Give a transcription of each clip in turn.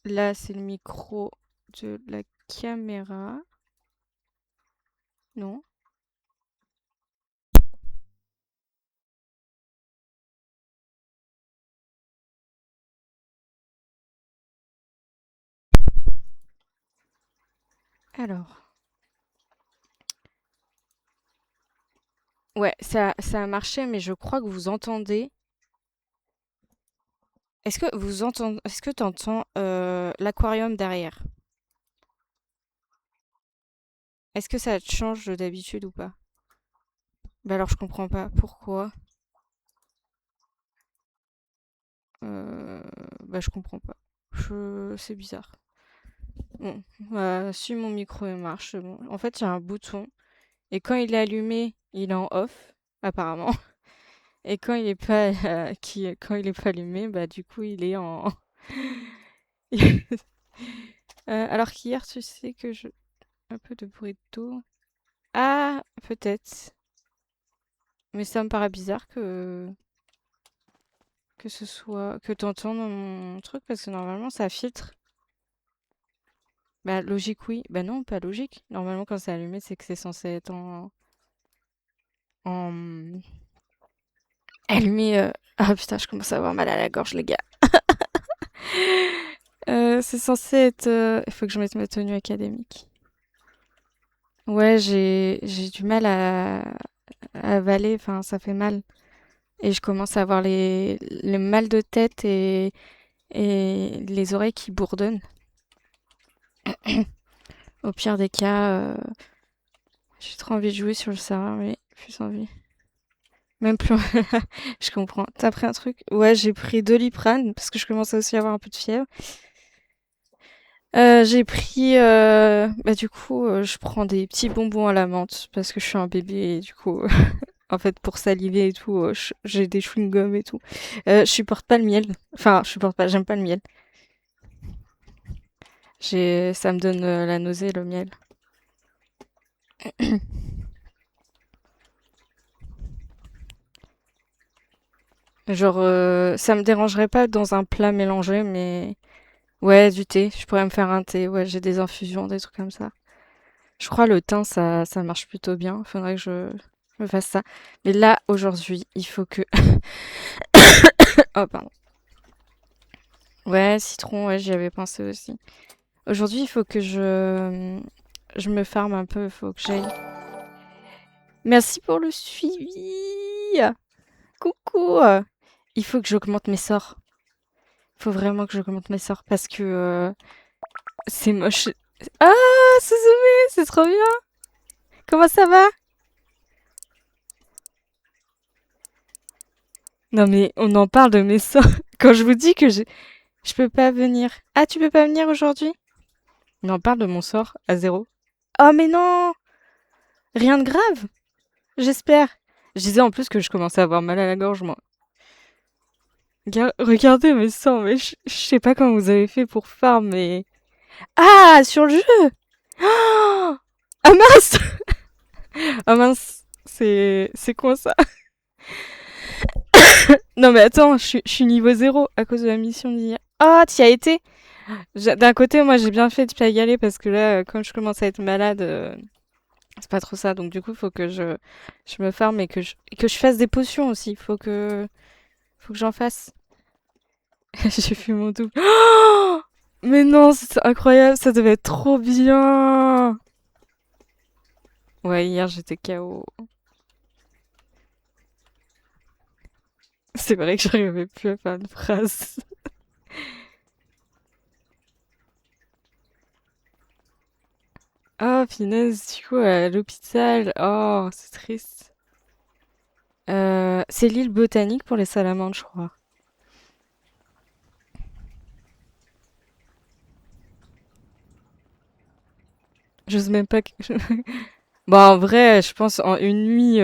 Là, c'est le micro de la caméra. Non. Alors. Ouais, ça a marché, mais je crois que vous entendez. Est-ce que t'entends l'aquarium derrière? Est-ce que ça te change d'habitude ou pas? Bah alors je comprends pas. Pourquoi? Euh, Bah je comprends pas. C'est bizarre. Bon, bah, si mon micro il marche, c'est bon. En fait, il y a un bouton. Et quand il est allumé, il est en off, apparemment. Et quand il est pas, quand il est pas allumé, bah du coup, il est en. Alors qu'hier, tu sais que je. Un peu de bruit d'eau. Ah, peut-être. Mais ça me paraît bizarre que ce soit. Que t'entends mon truc, parce que normalement, ça filtre. Bah, logique, oui. Bah non, pas logique. Normalement, quand c'est allumé, c'est que c'est censé être en allumé. Ah putain, je commence à avoir mal à la gorge, les gars. C'est censé être. Il faut que je mette ma tenue académique. Ouais, j'ai du mal à avaler, enfin, ça fait mal. Et je commence à avoir les mal de tête et les oreilles qui bourdonnent. Au pire des cas, j'ai trop envie de jouer sur le serveur, mais plus envie. Même plus. Je comprends. T'as pris un truc? Ouais, j'ai pris Doliprane parce que je commence aussi à avoir un peu de fièvre. J'ai pris, bah du coup, je prends des petits bonbons à la menthe parce que je suis un bébé et du coup, en fait, pour saliver et tout, j'ai des chewing-gums et tout. Je supporte pas le miel. Enfin, je supporte pas, j'aime pas le miel. Ça me donne la nausée, le miel. Genre, ça me dérangerait pas dans un plat mélangé, mais ouais, du thé. Je pourrais me faire un thé. Ouais, j'ai des infusions, des trucs comme ça. Je crois le thym, ça marche plutôt bien. Faudrait que je me fasse ça. Mais là, aujourd'hui, il faut que. Oh, pardon. Ouais, citron, ouais, j'y avais pensé aussi. Aujourd'hui, il faut que je me farme un peu. Il faut que j'aille. Merci pour le suivi. Coucou. Il faut que j'augmente mes sorts. Il faut vraiment que j'augmente mes sorts parce que c'est moche. Ah, Suzume, c'est trop bien. Comment ça va? Non mais on en parle de mes sorts. Quand je vous dis que je peux pas venir. Ah, tu peux pas venir aujourd'hui? On en parle de mon sort à zéro. Oh mais non! Rien de grave, j'espère. Je disais en plus que je commençais à avoir mal à la gorge, moi. Regardez mes sorts, mais je sais pas comment vous avez fait pour farm, mais... Ah, sur le jeu! Ah ah, mince! Ah mince, c'est quoi ça? Non mais attends, je suis niveau zéro à cause de la mission d'hier. Ah, t'y as été? D'un côté, moi j'ai bien fait de pas y aller parce que là, comme je commence à être malade, c'est pas trop ça. Donc du coup, il faut que je me farme et que je fasse des potions aussi. Faut que j'en fasse. J'ai fait mon double. Oh, mais non, c'est incroyable, ça devait être trop bien. Ouais, hier j'étais KO. C'est vrai que j'arrivais plus à faire une phrase. Oh, finesse, du coup, à l'hôpital. Oh, c'est triste. C'est l'île botanique pour les salamandres, je crois. J'ose même pas que... Bon, en vrai, je pense en une nuit,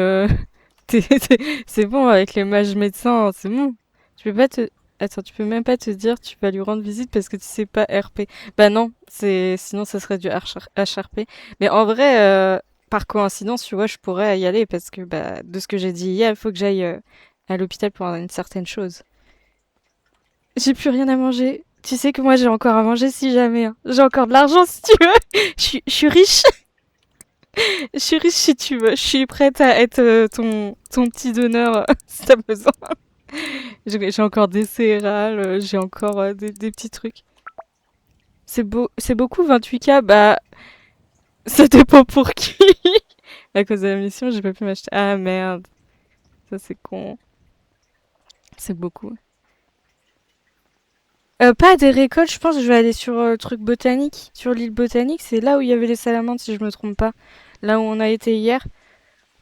c'est bon avec les mages médecins, c'est bon. Tu peux pas te... Attends, tu peux même pas te dire tu vas lui rendre visite parce que tu sais pas RP. Bah non, sinon ça serait du HRP. Mais en vrai, par coïncidence, tu vois, je pourrais y aller parce que bah de ce que j'ai dit hier, il faut que j'aille à l'hôpital pour une certaine chose. J'ai plus rien à manger. Tu sais que moi j'ai encore à manger si jamais, hein. J'ai encore de l'argent si tu veux. Je suis riche. Je suis riche si tu veux. Je suis prête à être ton petit donneur si t'as besoin. J'ai encore des céréales, j'ai encore des petits trucs. C'est beaucoup 28K, bah ça dépend pour qui. À cause de la mission, j'ai pas pu m'acheter. Ah merde, ça c'est con. C'est beaucoup. Pas des récoltes, je pense que je vais aller sur le truc botanique. Sur l'île botanique, c'est là où il y avait les salamandres, si je me trompe pas. Là où on a été hier,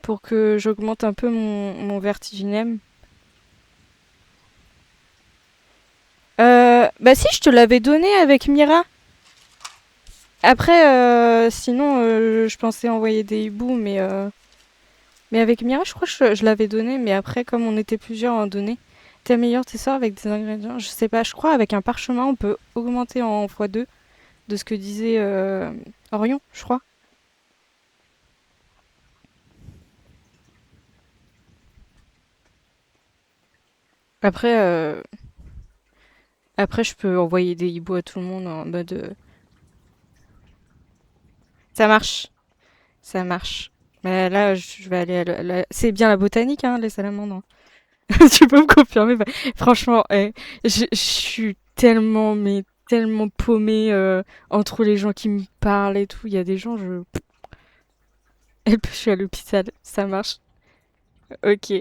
pour que j'augmente un peu mon vertiginem. Bah si, je te l'avais donné avec Mira. Après, sinon, je pensais envoyer des hiboux, mais avec Mira, je crois que je l'avais donné. Mais après, comme on était plusieurs à en donner, t'améliores tes sorts avec des ingrédients. Je sais pas, je crois avec un parchemin, on peut augmenter en x2 de ce que disait Orion, je crois. Après, après, je peux envoyer des hiboux à tout le monde en mode. Ça marche, ça marche. Mais là, je vais aller à c'est bien la botanique, hein, les salamandres, hein. Tu peux me confirmer? Bah, franchement, je suis tellement, mais tellement paumée entre les gens qui me parlent et tout. Il y a des gens, je. Et puis je suis à l'hôpital, ça marche. Ok.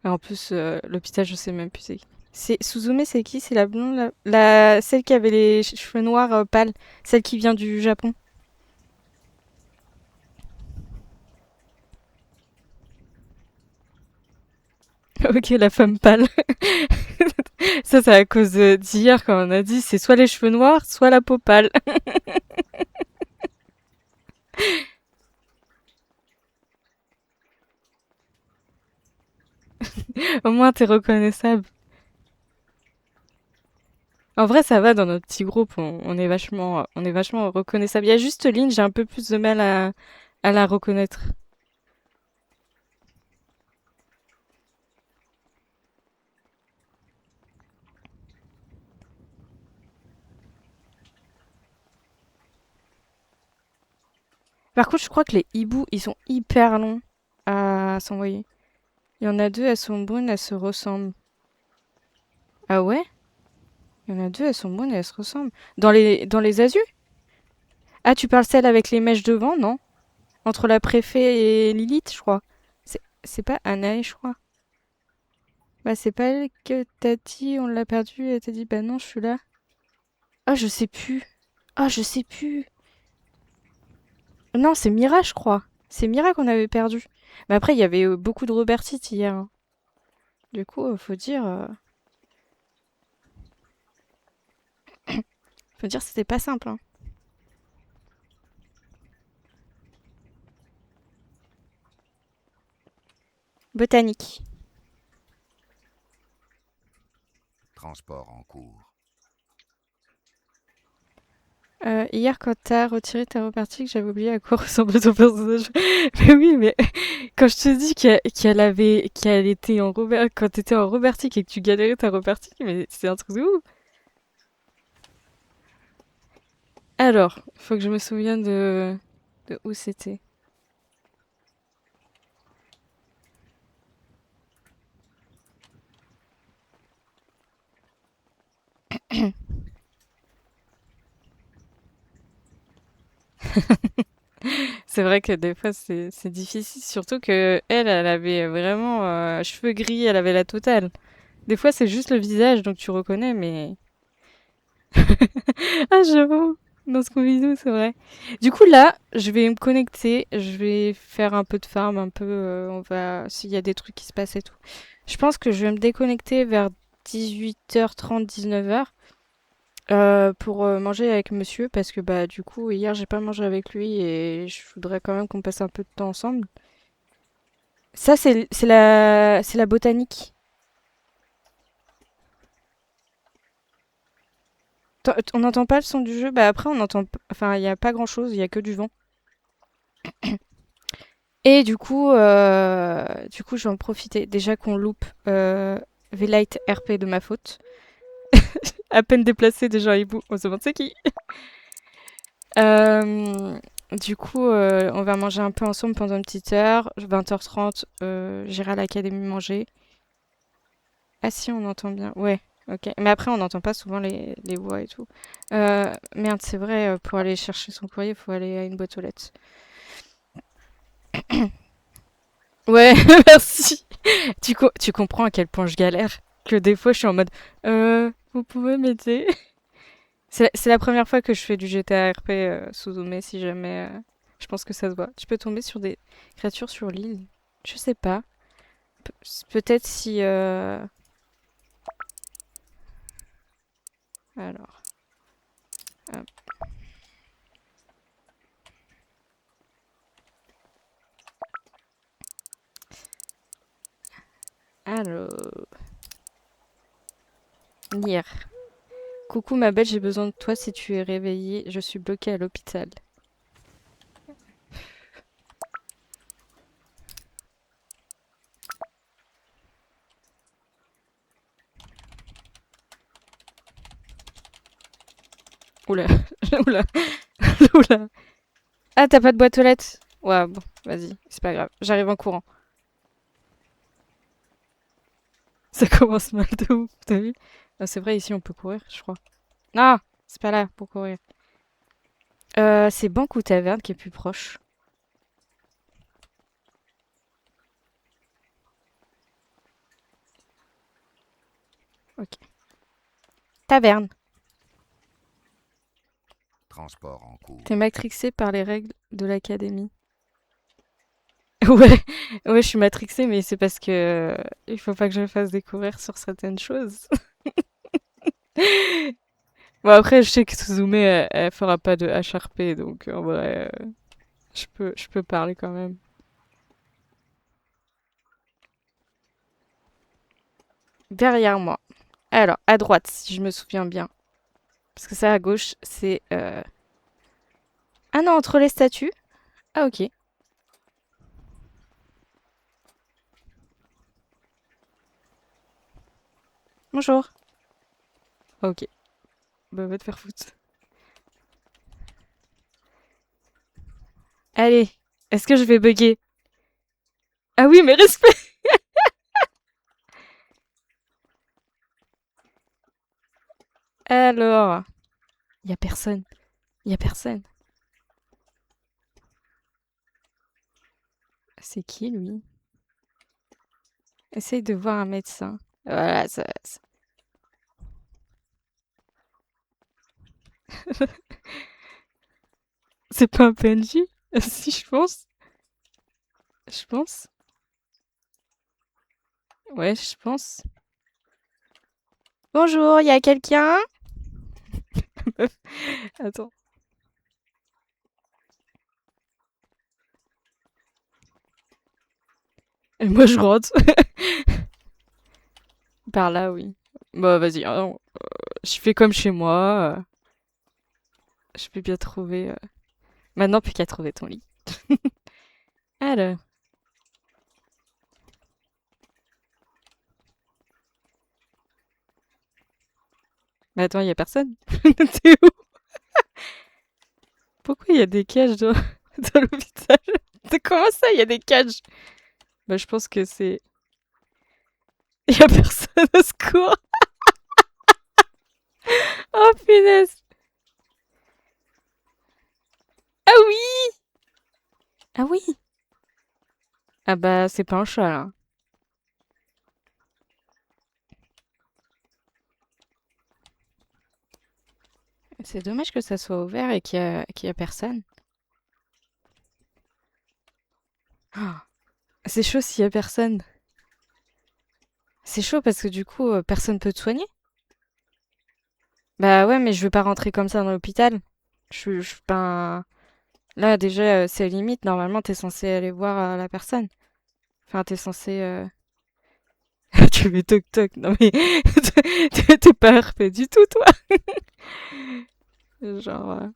En plus, l'hôpital, je sais même plus c'est qui. Suzume, c'est qui? C'est la blonde, celle qui avait les cheveux noirs pâles, celle qui vient du Japon. Ok, la femme pâle. Ça, c'est à cause d'hier quand on a dit c'est soit les cheveux noirs, soit la peau pâle. Au moins, t'es reconnaissable. En vrai, ça va dans notre petit groupe, on est vachement reconnaissable. Il y a juste Lynn, j'ai un peu plus de mal à la reconnaître. Par contre, je crois que les hiboux, ils sont hyper longs à s'envoyer. Il y en a deux, elles sont brunes, elles se ressemblent. Ah ouais? Il y en a deux, elles sont brunes et elles se ressemblent. Dans les azus? Ah, tu parles celle avec les mèches devant, non? Entre la préfet et Lilith, je crois. C'est pas Anaë, je crois. Bah, c'est pas elle que t'as dit, on l'a perdue, et elle t'a dit, bah non, je suis là. Ah, je sais plus. Ah, je sais plus. Non, c'est Mira, je crois. C'est Mira qu'on avait perdu. Mais après, il y avait beaucoup de Robertite hier, hein. Du coup, faut dire, c'était pas simple, hein. Botanique. Transport en cours. Hier, quand t'as retiré ta Robertique, j'avais oublié à quoi ressemblait ton personnage. Mais oui, mais quand je te dis qu'elle était en Robert, quand t'étais en Robertique et que tu galérais ta Robertique, mais c'est un truc de ouf. Alors, faut que je me souvienne de où c'était. C'est vrai que des fois c'est difficile, surtout que elle avait vraiment cheveux gris, elle avait la totale. Des fois c'est juste le visage donc tu reconnais, mais ah j'avoue dans Scooby-Doo c'est vrai. Du coup là je vais me connecter, je vais faire un peu de farm, un peu on va s'il y a des trucs qui se passent et tout. Je pense que je vais me déconnecter vers 18h30, 19h. Pour manger avec monsieur parce que bah du coup hier j'ai pas mangé avec lui et je voudrais quand même qu'on passe un peu de temps ensemble. Ça c'est la botanique. On n'entend pas le son du jeu, bah après on entend enfin il y a pas grand-chose, il y a que du vent. Et du coup je vais en profiter déjà qu'on loupe V-Light RP de ma faute. À peine déplacé, déjà hibou. On se demande c'est qui. Du coup, on va manger un peu ensemble pendant une petite heure. 20h30, j'irai à l'académie manger. Ah si, on entend bien. Ouais, ok. Mais après, on n'entend pas souvent les voix et tout. Merde, c'est vrai, pour aller chercher son courrier, il faut aller à une boîte aux lettres. Ouais, merci. Tu comprends à quel point je galère. Que des fois, je suis en mode, vous pouvez m'aider? C'est la première fois que je fais du GTA RP sous Zoomé, si jamais. Je pense que ça se voit. Tu peux tomber sur des créatures sur l'île. Je sais pas. Peut-être si. Alors. Hop. Alors. Lire. Coucou ma belle, j'ai besoin de toi si tu es réveillée. Je suis bloquée à l'hôpital. Oula. Oula. Oula. Ah, t'as pas de boîte aux lettres? Ouais, bon, vas-y, c'est pas grave. J'arrive en courant. Ça commence mal de ouf, t'as vu? Ah, c'est vrai, ici on peut courir, je crois. Non, c'est pas là pour courir. C'est banque ou taverne qui est plus proche. Ok. Taverne. Transport en cours. T'es matrixé par les règles de l'académie. Ouais, ouais, je suis matrixée, mais c'est parce que il faut pas que je me fasse découvrir sur certaines choses. Bon, après, je sais que Suzume, elle fera pas de HRP, donc en vrai, je peux parler quand même. Derrière moi. Alors, à droite, si je me souviens bien. Parce que ça, à gauche, c'est... Ah non, entre les statues. Ah, ok. Bonjour. Ok. Bah, va te faire foutre. Allez. Est-ce que je vais bugger? Ah oui, mais respect. Alors... Y a personne. Y a personne. C'est qui, lui? Essaye de voir un médecin. Voilà, ça... C'est pas un PNJ? Si, je pense. Je pense. Ouais, je pense. Bonjour, y a quelqu'un? Attends. Et moi, je rentre. Par là, oui. Bah, vas-y. Hein, je fais comme chez moi. Je peux bien trouver. Maintenant, plus qu'à trouver ton lit. Alors. Mais attends, y a personne? T'es où? Pourquoi y a des cages dans, dans l'hôpital? Comment ça, y a des cages? Bah, je pense que c'est. Y a personne au secours. Oh, punaise. Ah oui! Ah oui! Ah bah, c'est pas un chat, là. C'est dommage que ça soit ouvert et qu'il y a personne. Ah, c'est chaud s'il y a personne. C'est chaud parce que du coup, personne peut te soigner. Bah ouais, mais je veux pas rentrer comme ça dans l'hôpital. Je suis pas un- Là, déjà, c'est limite. Normalement, t'es censé aller voir la personne. Enfin, t'es censé... Tu fais toc toc. Non mais... T'es pas RP du tout, toi. Genre...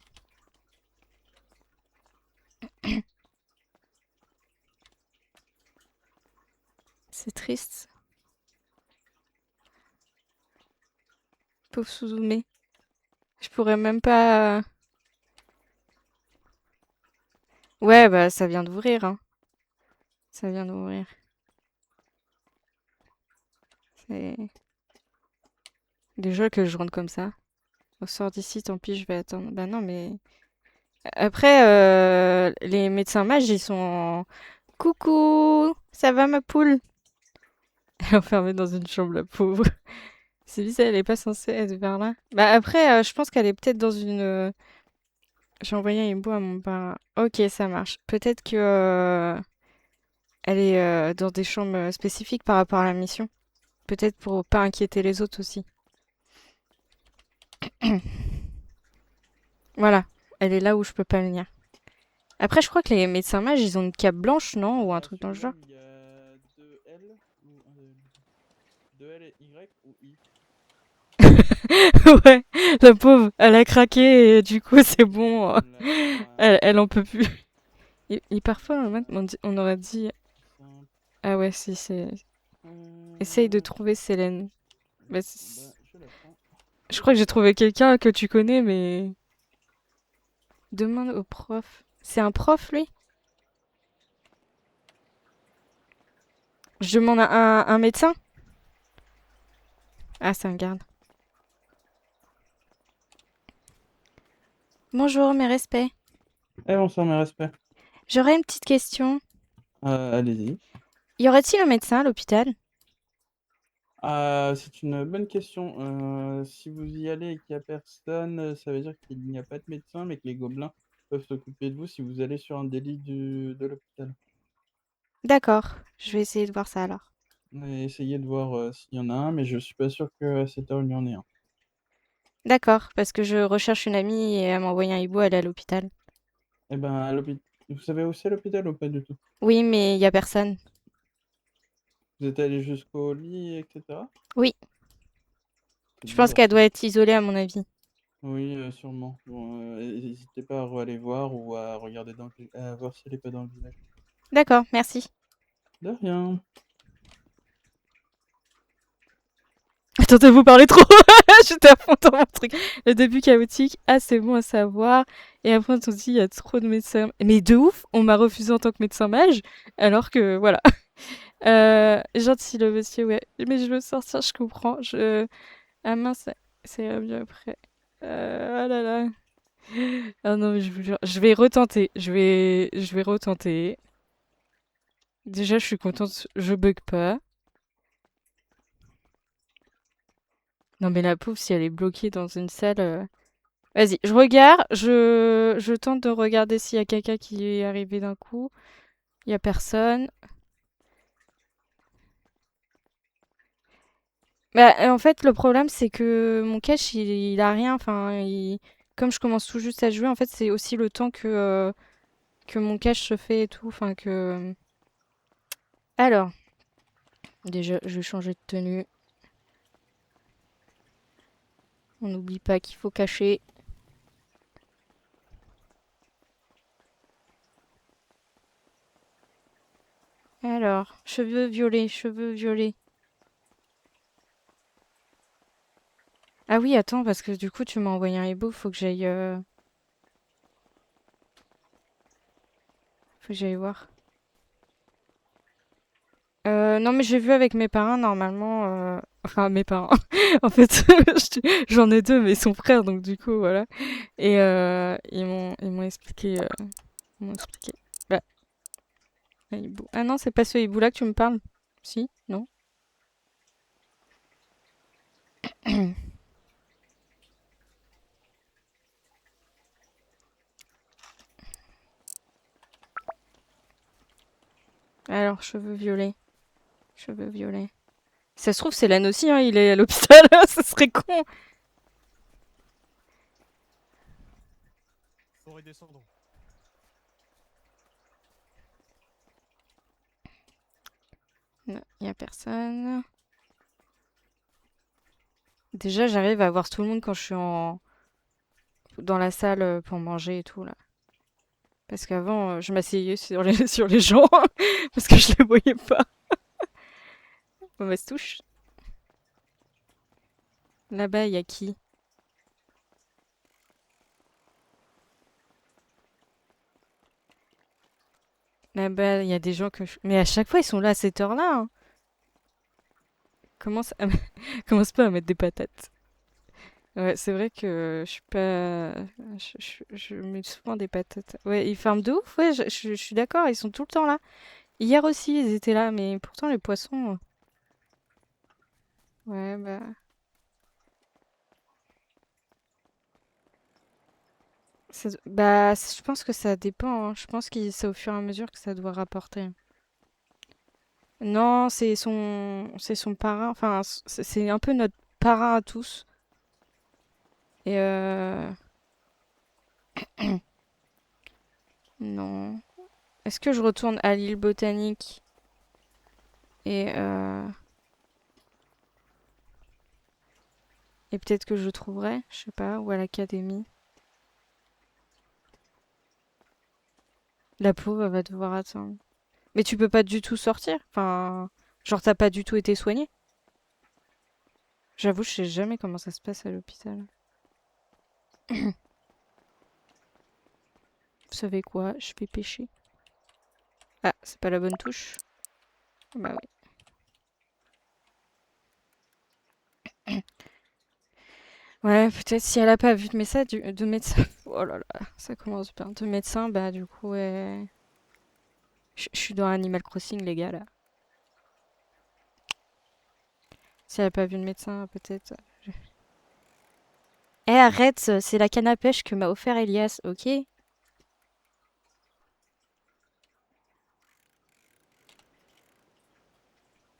C'est triste. Pauvre Suzume. Je pourrais même pas... Ouais, bah ça vient d'ouvrir, hein. Ça vient d'ouvrir. C'est... Déjà que je rentre comme ça. On sort d'ici, tant pis, je vais attendre. Bah non, mais... Après, les médecins mages, ils sont en... Coucou! Ça va ma poule? Elle est enfermée dans une chambre, la pauvre. C'est bizarre, elle est pas censée être vers là. Bah après, je pense qu'elle est peut-être dans une... J'ai envoyé un hibou à mon parrain. Ok, ça marche. Peut-être que elle est dans des chambres spécifiques par rapport à la mission. Peut-être pour pas inquiéter les autres aussi. Voilà, elle est là où je peux pas venir. Après, je crois que les médecins mages, ils ont une cape blanche, non? Ou un truc dans le genre. Il y a 2L ou 2L et Y ou I. Ouais, la pauvre, elle a craqué et du coup, c'est bon. Elle en peut plus. Et parfois, on aurait dit... Ah ouais, si, c'est... Essaye de trouver Célène. Bah, je crois que j'ai trouvé quelqu'un que tu connais, mais... Demande au prof. C'est un prof, lui? Je demande à un médecin? Ah, c'est un garde. Bonjour, mes respects. Eh bonsoir mes respects. J'aurais une petite question. Allez-y. Y aurait-il un médecin à l'hôpital? C'est une bonne question. Si vous y allez et qu'il n'y a personne, ça veut dire qu'il n'y a pas de médecin, mais que les gobelins peuvent s'occuper de vous si vous allez sur un des lits de l'hôpital. D'accord, je vais essayer de voir ça alors. Essayez de voir s'il y en a un, mais je suis pas sûr qu'à cette heure il y en ait un. D'accord, parce que je recherche une amie et elle m'a envoyé un hibou, elle est à l'hôpital. Eh ben, à l'hôpital. Vous savez où c'est l'hôpital ou pas du tout? Oui, mais il y a personne. Vous êtes allé jusqu'au lit, etc. Oui, C'est je pense bizarre qu'elle ça. doit être isolée à mon avis. Oui, sûrement. Bon, n'hésitez pas à aller voir ou à regarder à voir si elle est pas dans le village. D'accord, merci. De rien. Attendez, vous parlez trop. J'étais à fond dans mon truc. Le début chaotique, ah c'est bon à savoir. Et après on se dit, il y a trop de médecins. Mais de ouf, on m'a refusé en tant que médecin mage, alors que voilà. Gentil le monsieur, ouais. Mais je veux sortir, je comprends. Ah mince, c'est mieux après. Ah là là. Ah non, mais je vous jure, je vais retenter. Je vais retenter. Déjà, je suis contente, je bug pas. Non mais la pauvre, si elle est bloquée dans une salle... Vas-y, je regarde, je tente de regarder s'il y a quelqu'un qui est arrivé d'un coup. Il y a personne. Bah, en fait, le problème, c'est que mon cache, il a rien. Enfin, comme je commence tout juste à jouer, en fait, c'est aussi le temps que mon cache se fait et tout. Enfin, que... Alors, déjà, je vais changer de tenue. On n'oublie pas qu'il faut cacher. Alors, cheveux violets, cheveux violets. Ah oui, attends, parce que du coup, tu m'as envoyé un ebook, faut que j'aille... Faut que j'aille voir. Non, mais j'ai vu avec mes parents, normalement... Enfin, mes parents. En fait, j'en ai deux, mais ils sont frères, donc du coup, voilà. Et ils m'ont expliqué... ils m'ont expliqué. Bah, un hibou. Ah non, c'est pas ce hibou-là que tu me parles? Si? Non? Alors, cheveux violets. Cheveux violets. Ça se trouve, c'est l'âne aussi, hein, il est à l'hôpital, ça serait con. Forêt descendant. Non, y a personne. Déjà, j'arrive à voir tout le monde quand je suis dans la salle pour manger et tout, là. Parce qu'avant, je m'asseyais sur sur les gens, parce que je les voyais pas. Mauvaise touche. Là-bas, il y a qui? Là-bas, il y a des gens que mais à chaque fois, ils sont là à cette heure-là, hein. Commence à... Commence pas à mettre des patates. Ouais, c'est vrai que je suis pas... je mets souvent des patates. Ouais, ils ferment de ouf, ouais, je suis d'accord, ils sont tout le temps là. Hier aussi, ils étaient là, mais pourtant, les poissons... Ouais, bah... Bah, je pense que ça dépend, hein. Je pense que c'est au fur et à mesure que ça doit rapporter. Non, c'est son parrain. Enfin, c'est un peu notre parrain à tous. Et non. Est-ce que je retourne à l'île botanique et et peut-être que je trouverai, je sais pas, ou à l'académie. La pauvre elle va devoir attendre. Mais tu peux pas du tout sortir. Enfin, genre t'as pas du tout été soigné. J'avoue, je sais jamais comment ça se passe à l'hôpital. Vous savez quoi? Je vais pêcher. Ah, c'est pas la bonne touche. Bah oui. Ouais, peut-être si elle a pas vu de médecin. Oh là là, ça commence bien. De médecin, bah du coup, ouais. Je suis dans Animal Crossing, les gars, là. Si elle a pas vu de médecin, peut-être. Eh, arrête, c'est la canne à pêche que m'a offert Elias, ok?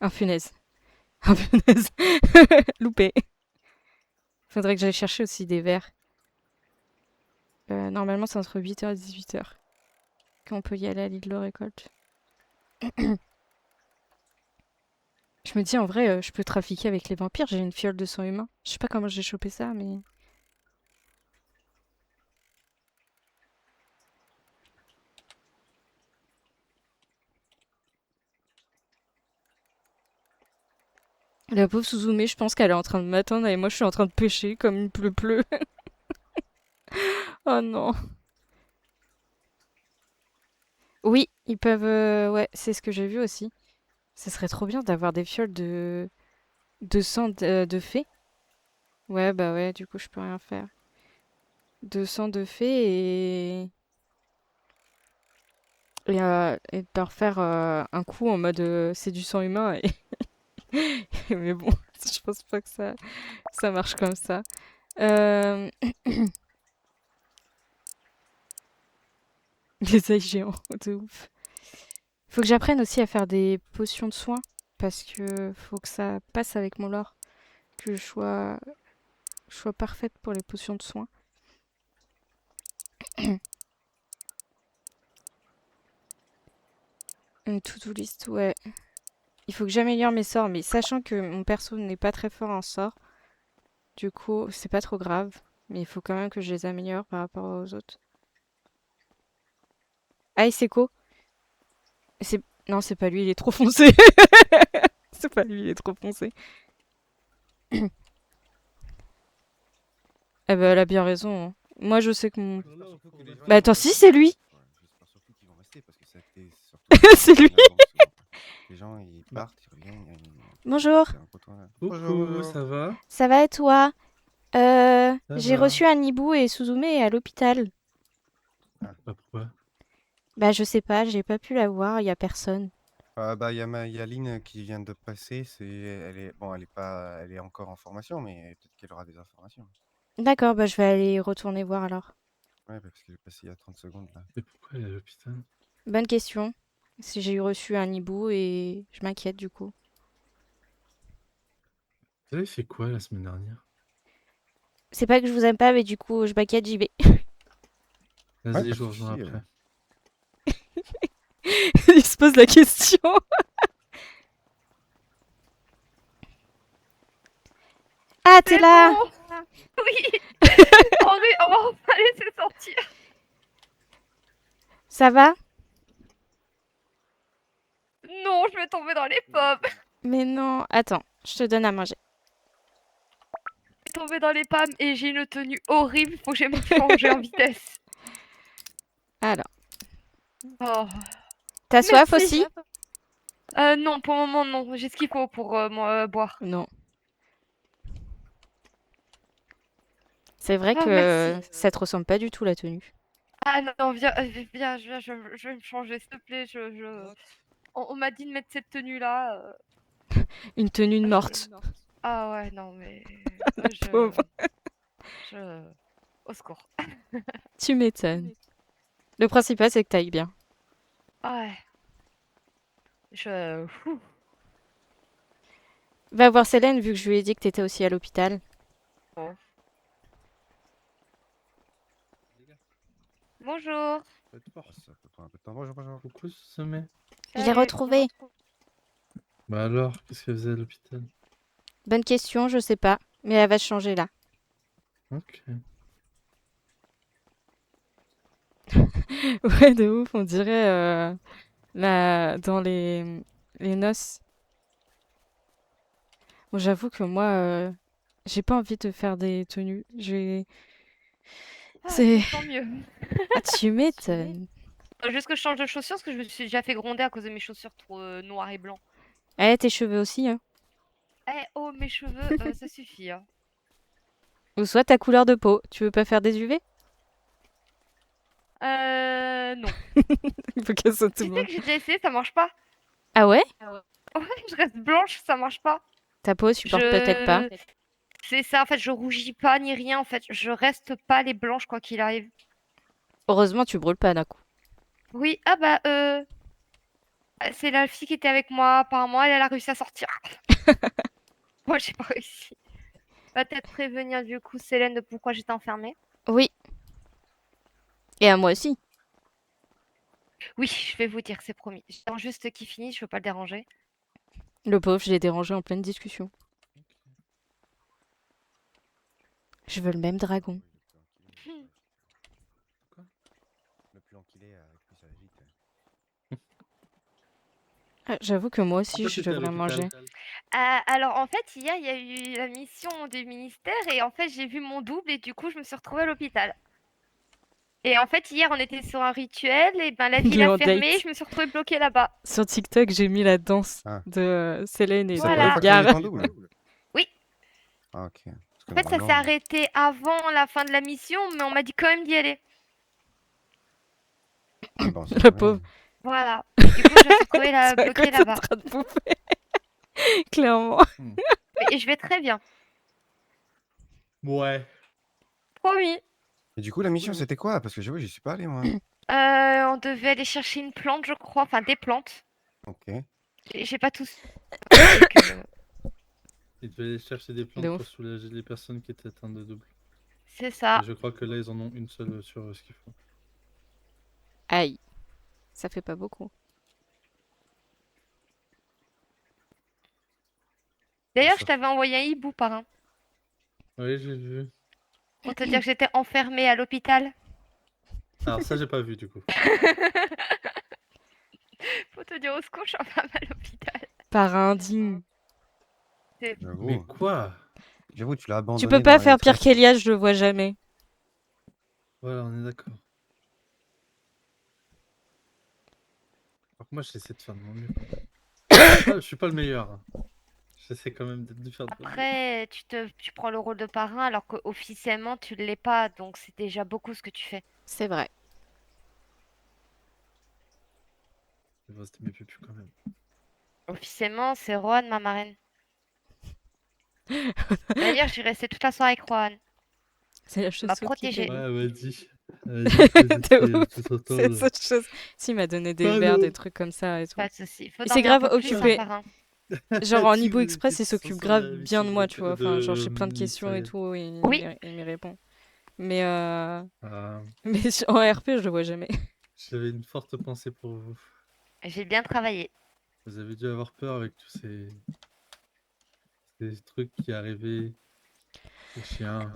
Un punaise. Un punaise. Loupé. Faudrait que j'aille chercher aussi des verres. Normalement, c'est entre 8h et 18h qu'on peut y aller à l'île de récolte. Je me dis, en vrai, je peux trafiquer avec les vampires. J'ai une fiole de sang humain. Je sais pas comment j'ai chopé ça, mais... La pauvre Suzume, je pense qu'elle est en train de m'attendre et moi, je suis en train de pêcher comme une pleu-pleu. Oh non. Oui, ils peuvent... ouais, c'est ce que j'ai vu aussi. Ça serait trop bien d'avoir des fioles de sang de fée. Ouais, bah ouais, du coup, je peux rien faire. De sang de fée et de leur faire un coup en mode c'est du sang humain. Mais bon, je pense pas que ça marche comme ça. Euh, Les œils géants, de ouf. Faut que j'apprenne aussi à faire des potions de soins parce que faut que ça passe avec mon lore, que je sois parfaite pour les potions de soins. Une to-do list, ouais. Il faut que j'améliore mes sorts, mais sachant que mon perso n'est pas très fort en sorts, du coup, c'est pas trop grave. Mais il faut quand même que je les améliore par rapport aux autres. Ah, Iseko. C'est... Non, c'est pas lui, il est trop foncé. C'est pas lui, il est trop foncé. Eh ben, elle a bien raison, hein. Moi, je sais que mon... J'espère surtout que les gens Bah ils vont attends, si, rester. c'est lui. Ouais, j'espère surtout qu'ils vont rester parce que ça a été surtout C'est lui. énervant souvent. Les gens ils Bah, partent, ils reviennent, Bonjour. c'est un peu toi là. Bonjour, coucou, bonjour. ça va? Ça va et toi? Ça J'ai va. reçu un hibou et Suzume est à l'hôpital. Ah. Bah pourquoi? Bah je sais pas, j'ai pas pu la voir, y a personne. Bah il y a Yaline qui vient de passer, elle est bon, elle est encore en formation, mais peut-être qu'elle aura des informations. D'accord, bah je vais aller retourner voir alors. Ouais, parce qu'elle est passée il y a 30 secondes là. Mais pourquoi elle est à l'hôpital? Bonne question. Si j'ai reçu un hibou et je m'inquiète du coup. Vous avez fait quoi la semaine dernière? C'est pas que je vous aime pas, mais du coup je m'inquiète, j'y vais. Ouais, Vas-y, pas je de vous rejoins souci. après. Il se pose la question. Ah, t'es C'est là! bon. Oui. On va enfin laisser sortir. Ça va? Non, je vais tomber dans les pommes. Mais non. Attends, je te donne à manger. tombée dans les pommes et j'ai une tenue horrible. Faut que j'aille me changer en vitesse. Alors, Oh. t'as soif Merci. aussi? Non, pour le moment, non. J'ai ce qu'il faut pour boire. Non. C'est vrai Oh, que merci. ça te ressemble pas du tout la tenue. Ah non, viens, viens, je vais me changer, s'il te plaît. On m'a dit de mettre cette tenue-là. Une tenue de morte. Ah ouais, non, mais... Pauvre. je... Au secours. Tu m'étonnes. Le principal, c'est que t'ailles bien. Ouais. Fou. Va voir Célène, vu que je lui ai dit que t'étais aussi à l'hôpital. Bonjour. Ça peut prendre un peu de temps. Bonjour, bonjour. Coucou, sommet. Je l'ai Salut. retrouvé. Bah alors, qu'est-ce qu'elle faisait à l'hôpital? Bonne question, je sais pas. Mais elle va changer là. Ok. Ouais, de ouf, on dirait dans les noces. Bon, j'avoue que moi, j'ai pas envie de faire des tenues. Ah, C'est... tant mieux. Ah, tu m'étonnes. Juste que je change de chaussures parce que je me suis déjà fait gronder à cause de mes chaussures trop noires et blancs. Eh, tes cheveux aussi, hein. Eh oh, mes cheveux, ça suffit. Hein. Ou soit ta couleur de peau. Tu veux pas faire des UV? Non. Il faut qu'elle soit tout Tu le sais monde. que j'ai déjà essayé, ça marche pas. Ah ouais? Ouais, je reste blanche, ça marche pas. Ta peau supporte peut-être pas. C'est ça, en fait, je rougis pas ni rien, en fait, je reste pas les blanches quoi qu'il arrive. Heureusement, tu brûles pas d'un coup. Oui, ah bah, c'est la fille qui était avec moi, apparemment, elle a réussi à sortir. Moi, j'ai pas réussi. Va peut-être prévenir du coup Célène de pourquoi j'étais enfermée. Oui. Et à moi aussi. Oui, je vais vous dire, c'est promis. J'attends juste qu'il finisse, je veux pas le déranger. Le pauvre, je l'ai dérangé en pleine discussion. Je veux le même dragon. Le plus qu'il est, plus ça va vite. Ah, j'avoue que moi aussi, Pourquoi je t'étais à devrais l'hôpital? manger. Alors en fait, hier, il y a eu la mission du ministère et en fait, j'ai vu mon double et du coup, je me suis retrouvée à l'hôpital. Et en fait, hier, on était sur un rituel et ben la ville Le a en fermé, date. je me suis retrouvée bloquée là-bas. Sur TikTok, j'ai mis la danse Ah. de Célène et C'est la Voilà. première fois que tu Edgar. faisais ton double? Oui. Ah, ok. Parce que En fait, ça s'est normalement, arrêté avant la fin de la mission, mais on m'a dit quand même d'y aller. ah, bon, c'est Le très bien. pauvre. Voilà. Et du coup, je me suis retrouvée C'est à bloquée côté en là-bas. train de bouffer. Clairement. Et je vais très bien. Ouais. Promis. Et du coup, la mission, c'était quoi? Parce que j'avoue, j'y suis pas allé, moi. On devait aller chercher une plante, je crois. Enfin, des plantes. Ok. Et j'ai pas tous. Donc, Ils devaient aller chercher des plantes De pour ouf. soulager les personnes qui étaient atteintes de double. c'est ça. Et je crois que là, ils en ont une seule sur ce qu'il faut. Aïe. Ça fait pas beaucoup. D'ailleurs, je t'avais envoyé un hibou par un. Oui, j'ai vu. Pour te dire que j'étais enfermée à l'hôpital. Alors ça, j'ai pas vu du coup. Faut te dire au secours, je suis enfermée à l'hôpital. Par indigne. Mais J'avoue, quoi? j'avoue, tu l'as abandonné. Tu peux dans pas la faire pire détresse. qu'Elias, je le vois jamais. Voilà, on est d'accord. Alors que moi, j'essaie de faire de mon mieux. Je suis pas le meilleur. Hein. J'essaie quand même de faire de mon mieux. Après, tu prends le rôle de parrain alors qu'officiellement, tu l'es pas. Donc, c'est déjà beaucoup ce que tu fais. C'est vrai. Il va rester mes pupus quand même. Officiellement, c'est Rohan, ma marraine. D'ailleurs, j'ai resté toute la soirée avec Rohan. C'est la chose M'a qui protégée. fait. Ouais, vas-y. De ouf. Tout C'est la seule chose. Si, il m'a donné des verres, des trucs comme ça et tout. Pas de soucis. Faut Et dormir c'est grave un peu plus, hein, occupé. parrain. Genre en Tu Ibo veux Express, des il s'occupe questions sur grave la bien de mission moi, tu vois. Enfin, genre j'ai plein de questions et ministérielle. tout et Oui. il m'y répond. Mais, Ah, mais en RP, je le vois jamais. j'avais une forte pensée pour vous. J'ai bien travaillé. Vous avez dû avoir peur avec tous ces trucs qui arrivaient. Les chiens.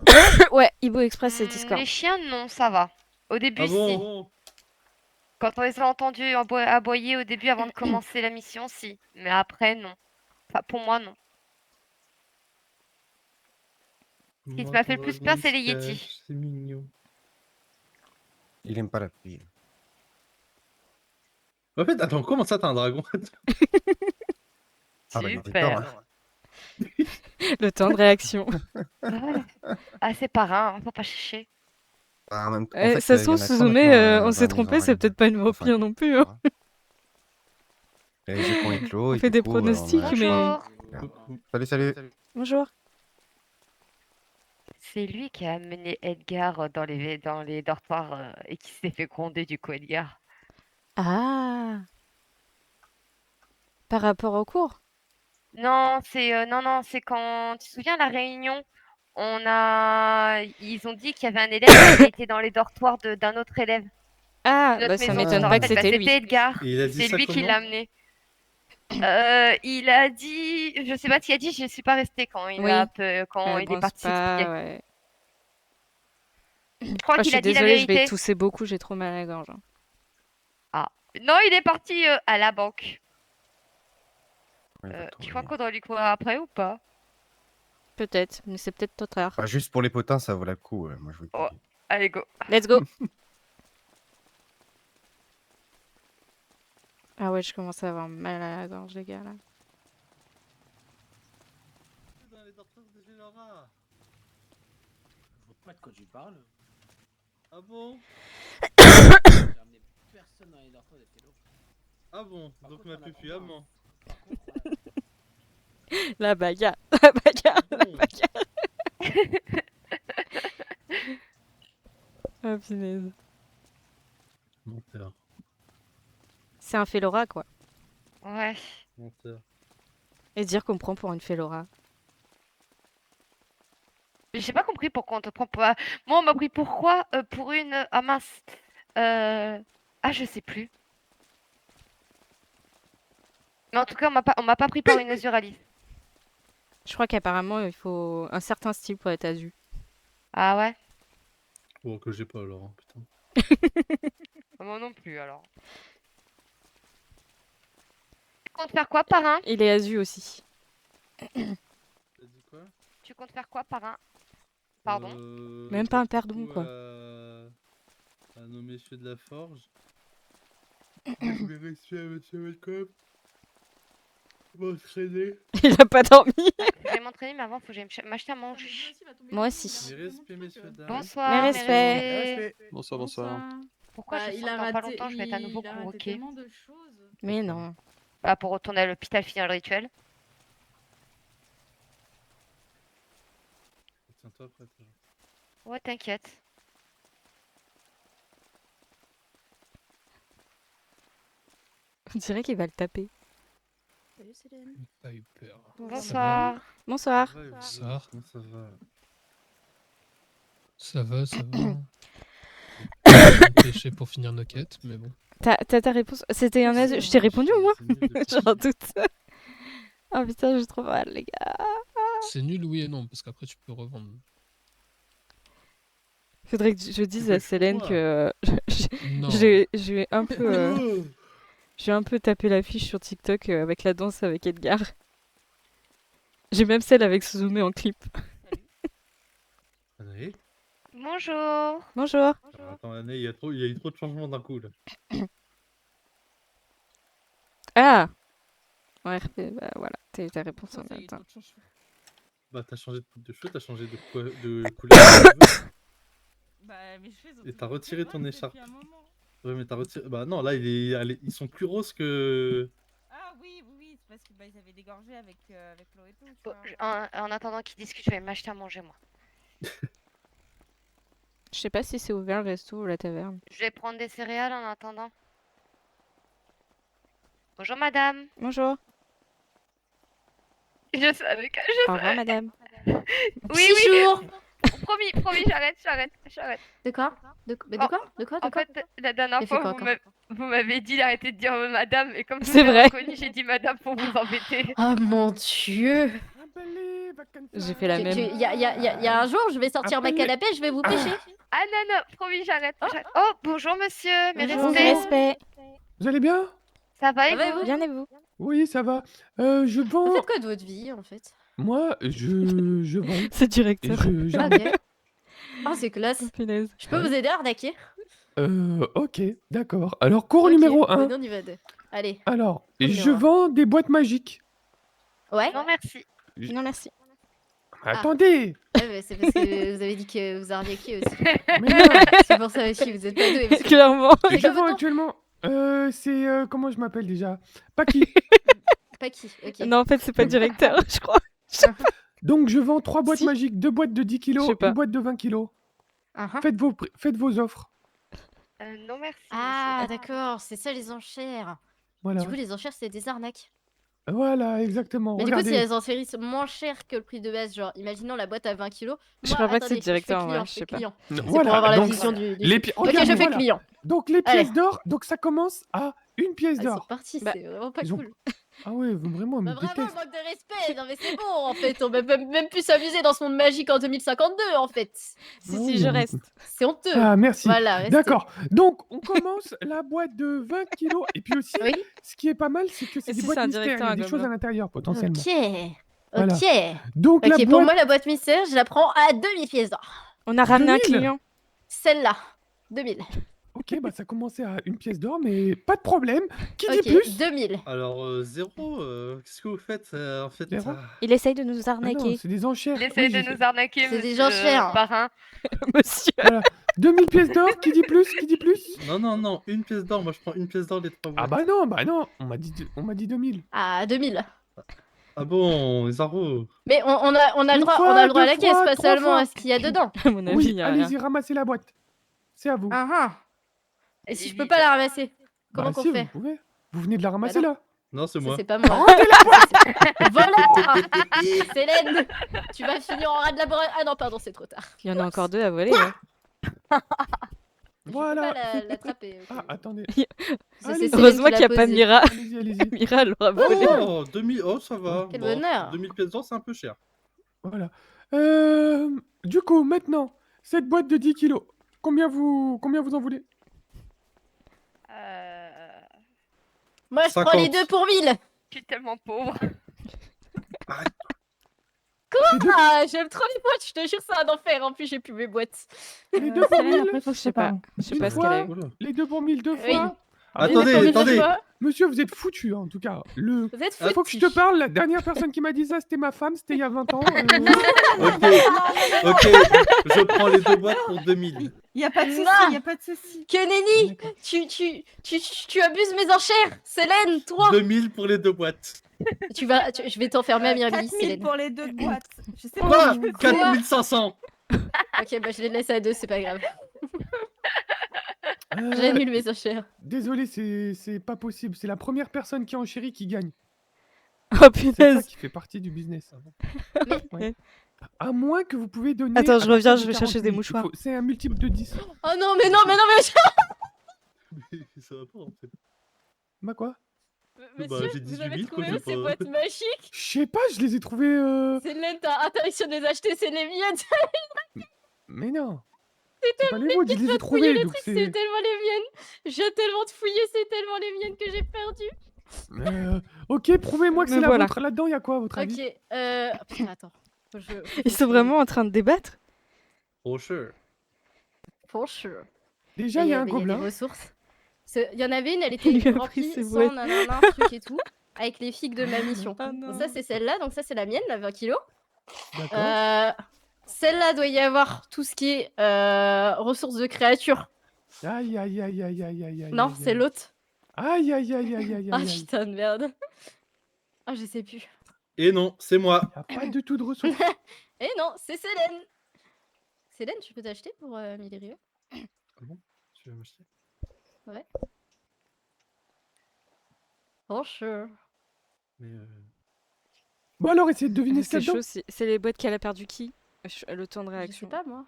Ouais, Ibo Express, c'est Discord. Les chiens, non, ça va. Au début, Ah si. bon? Quand on les a entendus aboyer au début avant de commencer la mission, si. Mais après, non. Enfin, pour moi, non. Ce qui Moi, m'a fait ton le plus dragon, peur, il c'est se les Yetis. cache, c'est mignon. Il aime pas la pluie. En fait, attends, comment ça, t'as un dragon? Ah bah, il était temps, Super. hein. Le temps de réaction. Voilà. Ah, c'est parrain, hein, faut pas chercher. Bah, en même temps, en fait, Ça se il y trouve, en a trois Suzume, maintenant on dans s'est la trompé, maison c'est Marine. peut-être pas une Enfin, vampire non plus. tu Hein. vois. Les yeux ont éclos On et fait du des coup, on pronostics, a... mais. Bonjour. Coucou. Salut, salut. Bonjour. C'est lui qui a amené Edgar dans les dortoirs et qui s'est fait gronder du coup, Edgar. Ah. Par rapport au cours? Non, c'est quand tu te souviens la réunion, ils ont dit qu'il y avait un élève qui était dans les dortoirs d'un autre élève Ah, de bah notre ça maison, tu m'étonne te pas que rappelles? Bah, c'était c'était lui. Edgar. Et il a dit C'est ça lui qui comment? l'a amené. Il a dit, je sais pas ce qu'il a dit, je suis pas restée quand Oui. quand il est Bon, parti c'est pas. s'expliquer. Ouais. Je crois Oh, je qu'il suis a dit la désolée, je vais vérité. tousser beaucoup, j'ai trop mal à la gorge. Hein. Ah. Non, il est parti à la banque. Ouais, pas trop, Tu crois oui. qu'on doit lui courir après ou pas? Peut-être, mais c'est peut-être trop tard. Bah, juste pour les potins, ça vaut le coup, moi je vous le Oh. dis. Allez, go. Let's go. Ah ouais, je commence à avoir mal à la gorge, les gars, là. Dans les dortoirs de Gélora. Je vois pas de quoi tu parles. Ah bon? J'ai amené personne dans les dortoirs de Félo. Ah bon? Par Donc contre, ma on a pupille pas à un- moi. Par contre, La bagarre, la bagarre, Ah la bon? bagarre. Oh punaise. Menteur. C'est un Félora, quoi. Ouais. Menteur. Et dire qu'on me prend pour une Félora. J'ai pas compris pourquoi on te prend pas. Moi, on m'a pris pourquoi pour une. Ah mince. Ah, je sais plus. Mais en tout cas, on m'a pas pris par une Azuralis. Je crois qu'apparemment, il faut un certain style pour être azu. Ah ouais? Bon, que j'ai pas alors, hein, putain. Moi non plus alors. Tu comptes faire quoi, parrain? Il est azu aussi. T'as dit quoi? Tu comptes faire quoi, parrain? Pardon? Même pas un pardon, quoi. À nos messieurs de la forge. Je vais rester à monsieur Welcome. M'entraîner. Il a pas dormi. Je vais m'entraîner, mais avant, faut que j'aille m'acheter à manger. Moi aussi. Mes respects, messieurs, dames. Bonsoir, Mes mes respects. respects. Bonsoir, bonsoir. Pourquoi Bah, je il sens a que dans pas raté, longtemps, je vais être à nouveau il a raté convoquée. tellement de choses. Mais non. Bah, pour retourner à l'hôpital, finir le rituel. Tiens-toi prête. Ouais, t'inquiète. On dirait qu'il va le taper. Salut Célène. T'as eu peur. Bonsoir. Bonsoir. Ça va, et vous? Bonsoir. Comment ça va? Ça va, ça va. On va pêcher pour finir nos quêtes, mais bon. T'as ta réponse. C'était un azu. Je t'ai répondu ou moi? C'est nul de J'en doute. Oh putain, j'ai trop mal, les gars. C'est nul, oui et non, parce qu'après tu peux revendre. Faudrait que je dise à Célène que Non. j'ai un peu j'ai un peu tapé l'affiche sur TikTok avec la danse avec Edgar. J'ai même celle avec Suzume en clip. Allez. Bonjour. Bonjour. Alors, attends, Anne, il y a eu trop de changements d'un coup là. Ah. En RP, bah voilà, t'as eu ta réponse en même temps. Bah t'as changé de coupe de cheveux, t'as changé de couleur de cheveux. Et t'as retiré ton écharpe. Ouais mais t'as retiré. Bah non là ils sont plus roses que. Ah oui, oui, oui, c'est parce qu'ils avaient dégorgé avec l'eau et tout. tu Bon, vois. en attendant qu'ils discutent, je vais m'acheter à manger, moi. Je sais pas si c'est ouvert le resto ou la taverne. Je vais prendre des céréales en attendant. Bonjour, madame. Bonjour. Je savais que Au revoir madame. Oui, oui. Bonjour. Promis, j'arrête. De quoi De quoi De quoi En fait, la dernière J'ai fait fois, quoi, vous m'avez dit d'arrêter de dire madame, et comme je C'est vous ai vrai. reconnu, j'ai dit madame pour vous embêter. Oh mon dieu. J'ai fait la même. Il y a un jour, je vais sortir ma canne à pêche, je vais vous pêcher. Ah non, promis, j'arrête. Oh, bonjour monsieur, mes Bonjour, respects. respect. Vous allez bien? Ça va et Ça va, vous? Bien et vous? Oui, ça va. Je Vous vends. faites quoi de votre vie en fait? Moi, je vends. C'est Et directeur. j'arnaque. Ok. Oh, c'est classe. Punaise. Je peux vous aider à arnaquer? Ok, d'accord. Alors, cours Ok, numéro 1. maintenant on y va deux. Allez. Alors, Cours je numéro un. vends des boîtes magiques. Ouais? Non, merci. Non, merci. Attendez! Ouais, mais c'est parce que vous avez dit que vous arnaquiez aussi. Mais non! C'est pour ça aussi, vous êtes pas doués. monsieur. Clairement. C'est Je quoi vends votre nom? actuellement. C'est. Comment je m'appelle déjà? Paki. Pas qui, ok. Non, en fait, c'est pas directeur, je crois. Donc, je vends 3 boîtes Si. magiques, 2 boîtes de 10 Je kilos, sais pas. une boîte de 20 kilos. Uh-huh. Faites vos offres. Non, merci. Ah, d'accord, c'est ça les enchères. Voilà. Du coup, les enchères, c'est des arnaques. Voilà, exactement. Mais du coup, si Regardez. elles enchérissent moins cher que le prix de base, genre, imaginons la boîte à 20 kilos. Je Moi, crois pas que c'est attendez, directeur, je fais ouais, client, je je fais sais pas. client. Non, C'est pour voilà, avoir la donc, vision du les pi- Ok, regardez, je fais voilà. client. Donc, les Allez. pièces d'or, donc ça commence à une pièce Ah, ils sont d'or. partis, Bah, c'est vraiment pas ils ont- cool. Ah ouais, vraiment, ils me Bah, vraiment, détestent. manque de respect. Non, mais c'est bon, en fait. On peut même plus s'amuser dans ce monde magique en 2052, en fait. Si, Ah si, oui, je mais- reste. C'est honteux. Ah, merci. Voilà, restez. D'accord. Donc, on commence la boîte de 20 kilos. Et puis aussi, Oui. ce qui est pas mal, c'est que c'est Et des si boîtes c'est un mystères. Il y directeur, a un des choses gobelin. à l'intérieur, potentiellement. Ok. Voilà. Ok. Donc, la Ok, pour boîte. moi, la boîte mystère, je la prends à 2000 pièces d'or. On a ramené un 2000. client. Celle-là, 2000. Ok, bah ça commençait à une pièce d'or, mais pas de problème. Qui Ok, dit plus? 2000. Alors, Zéro, qu'est-ce que vous faites en fait Zéro Il essaye de nous Ah non, arnaquer. c'est des enchères. Il essaie Oui, de j'ai- nous arnaquer, C'est des monsieur enchères. Parrain. Monsieur. Voilà. 2000 pièces d'or, qui dit plus? Qui dit plus? Non, une pièce d'or. Moi, je prends une pièce d'or des 3 Ah boîtes. bah non. On m'a dit 2000. À 2000. Ah bon, Zaro. Mais on a Une le droit, fois, on a le droit à la deux caisse, fois, pas trois seulement fois. à ce qu'il y a dedans. À mon avis, Oui, il y a rien. allez-y, ramassez la boîte. C'est à vous. Ah ah. Et si je peux pas la ramasser, comment Bah qu'on si, fait? vous pouvez. Vous venez de la ramasser non. là. Non, c'est Ça, moi. c'est pas moi. Voilà. Célène, tu vas finir en rat de laboratoire. Ah non, pardon, c'est trop tard. Il y en a encore 2 à voler. hein. Je Voilà. peux pas l'attraper. ok. Ah, attendez. C'est Allez-y. Céline Heureusement qui qu'il n'y a l'a pas posé. Mira. Allez-y. Mira l'aura volé. Oh, 2000. Oh, ça va. Quel Bon, bonheur. 2000 pièces d'or, c'est un peu cher. Voilà. Du coup, maintenant, cette boîte de 10 kilos, combien vous en voulez? Moi, je prends les 50. deux pour 1000. Je suis tellement pauvre. Ah, j'aime trop les boîtes, je te jure, c'est un enfer. En plus, j'ai plus mes boîtes. Les deux pour 1000? Je sais pas. Je sais Une pas ce qu'elle a eu. fois, les deux pour 1000 deux Oui. fois. Attendez, Combien de attendez. fois Monsieur, vous êtes foutu, en tout cas. Vous êtes foutus. Faut que je te parle. La dernière personne qui m'a dit ça, c'était ma femme. C'était il y a 20 ans. Ok, je prends les 2 boîtes pour 2000. Y a pas de souci, Non. y a pas de souci. Keneni, tu abuses mes enchères. Célène, toi. 2000 pour les 2 boîtes. Je vais t'enfermer à Mirabilis, 4000 Célène. pour les 2 boîtes. Je sais Quoi pas. 4500. Ok, bah je les laisse à 2, c'est pas grave. J'annule mes enchères. Désolé, c'est pas possible. C'est la première personne qui enchérit qui gagne. Oh C'est ça punaise. qui fait partie du business. Mais- Ouais. À moins que vous pouvez donner. Attends, à je partir reviens, de je vais 40 chercher 000. des Il mouchoirs. faut- C'est un multiple de 10. Oh non, mais non, mais Ça va pas en fait. Bah quoi? monsieur, j'ai 18 vous avez 000, quoi, trouvé j'ai ces pas- boîtes magiques? Je sais pas, je les ai trouvés. Célène, t'as interdiction de les acheter, c'est les miennes. Mais non. C'est pas les vôtres, je les ai trouvés. Fouiller les Donc trucs, c'est. c'est tellement les miennes. J'ai tellement de fouiller, c'est tellement les miennes que j'ai perdu. Ok, prouvez-moi que Me c'est la voilà. vôtre. Là-dedans, il y a quoi à votre avis? Ok, putain, attends. Ils sont vraiment en train de débattre. For sure. For sure. Déjà, il y a un des gobelin. ressources. Il y en avait une, elle était Il lui a pris remplie ses sans boîtes. nanana, truc et tout, avec les figues de ma mission. Ah Donc non. ça, c'est celle-là, donc ça, c'est la mienne, la 20 kilos. D'accord. Celle-là doit y avoir tout ce qui est ressources de créatures. Aïe, aïe, aïe, aïe, aïe, aïe, aïe. Non, aïe, c'est aïe. l'autre. Aïe, aïe, aïe, aïe, aïe, Ah aïe. aïe. putain de merde. Ah, je sais plus. Et non, c'est moi. Y a pas du tout de ressources. Eh non, c'est Célène. Célène, tu peux t'acheter pour 1000 rieux? Tu vas m'acheter? Ouais. For sure. Mais Bon, alors, essayez de deviner ce qu'il C'est y a dedans. chaud, c'est les boîtes qu'elle a perdu qui? Le temps de Je sais réaction. pas moi.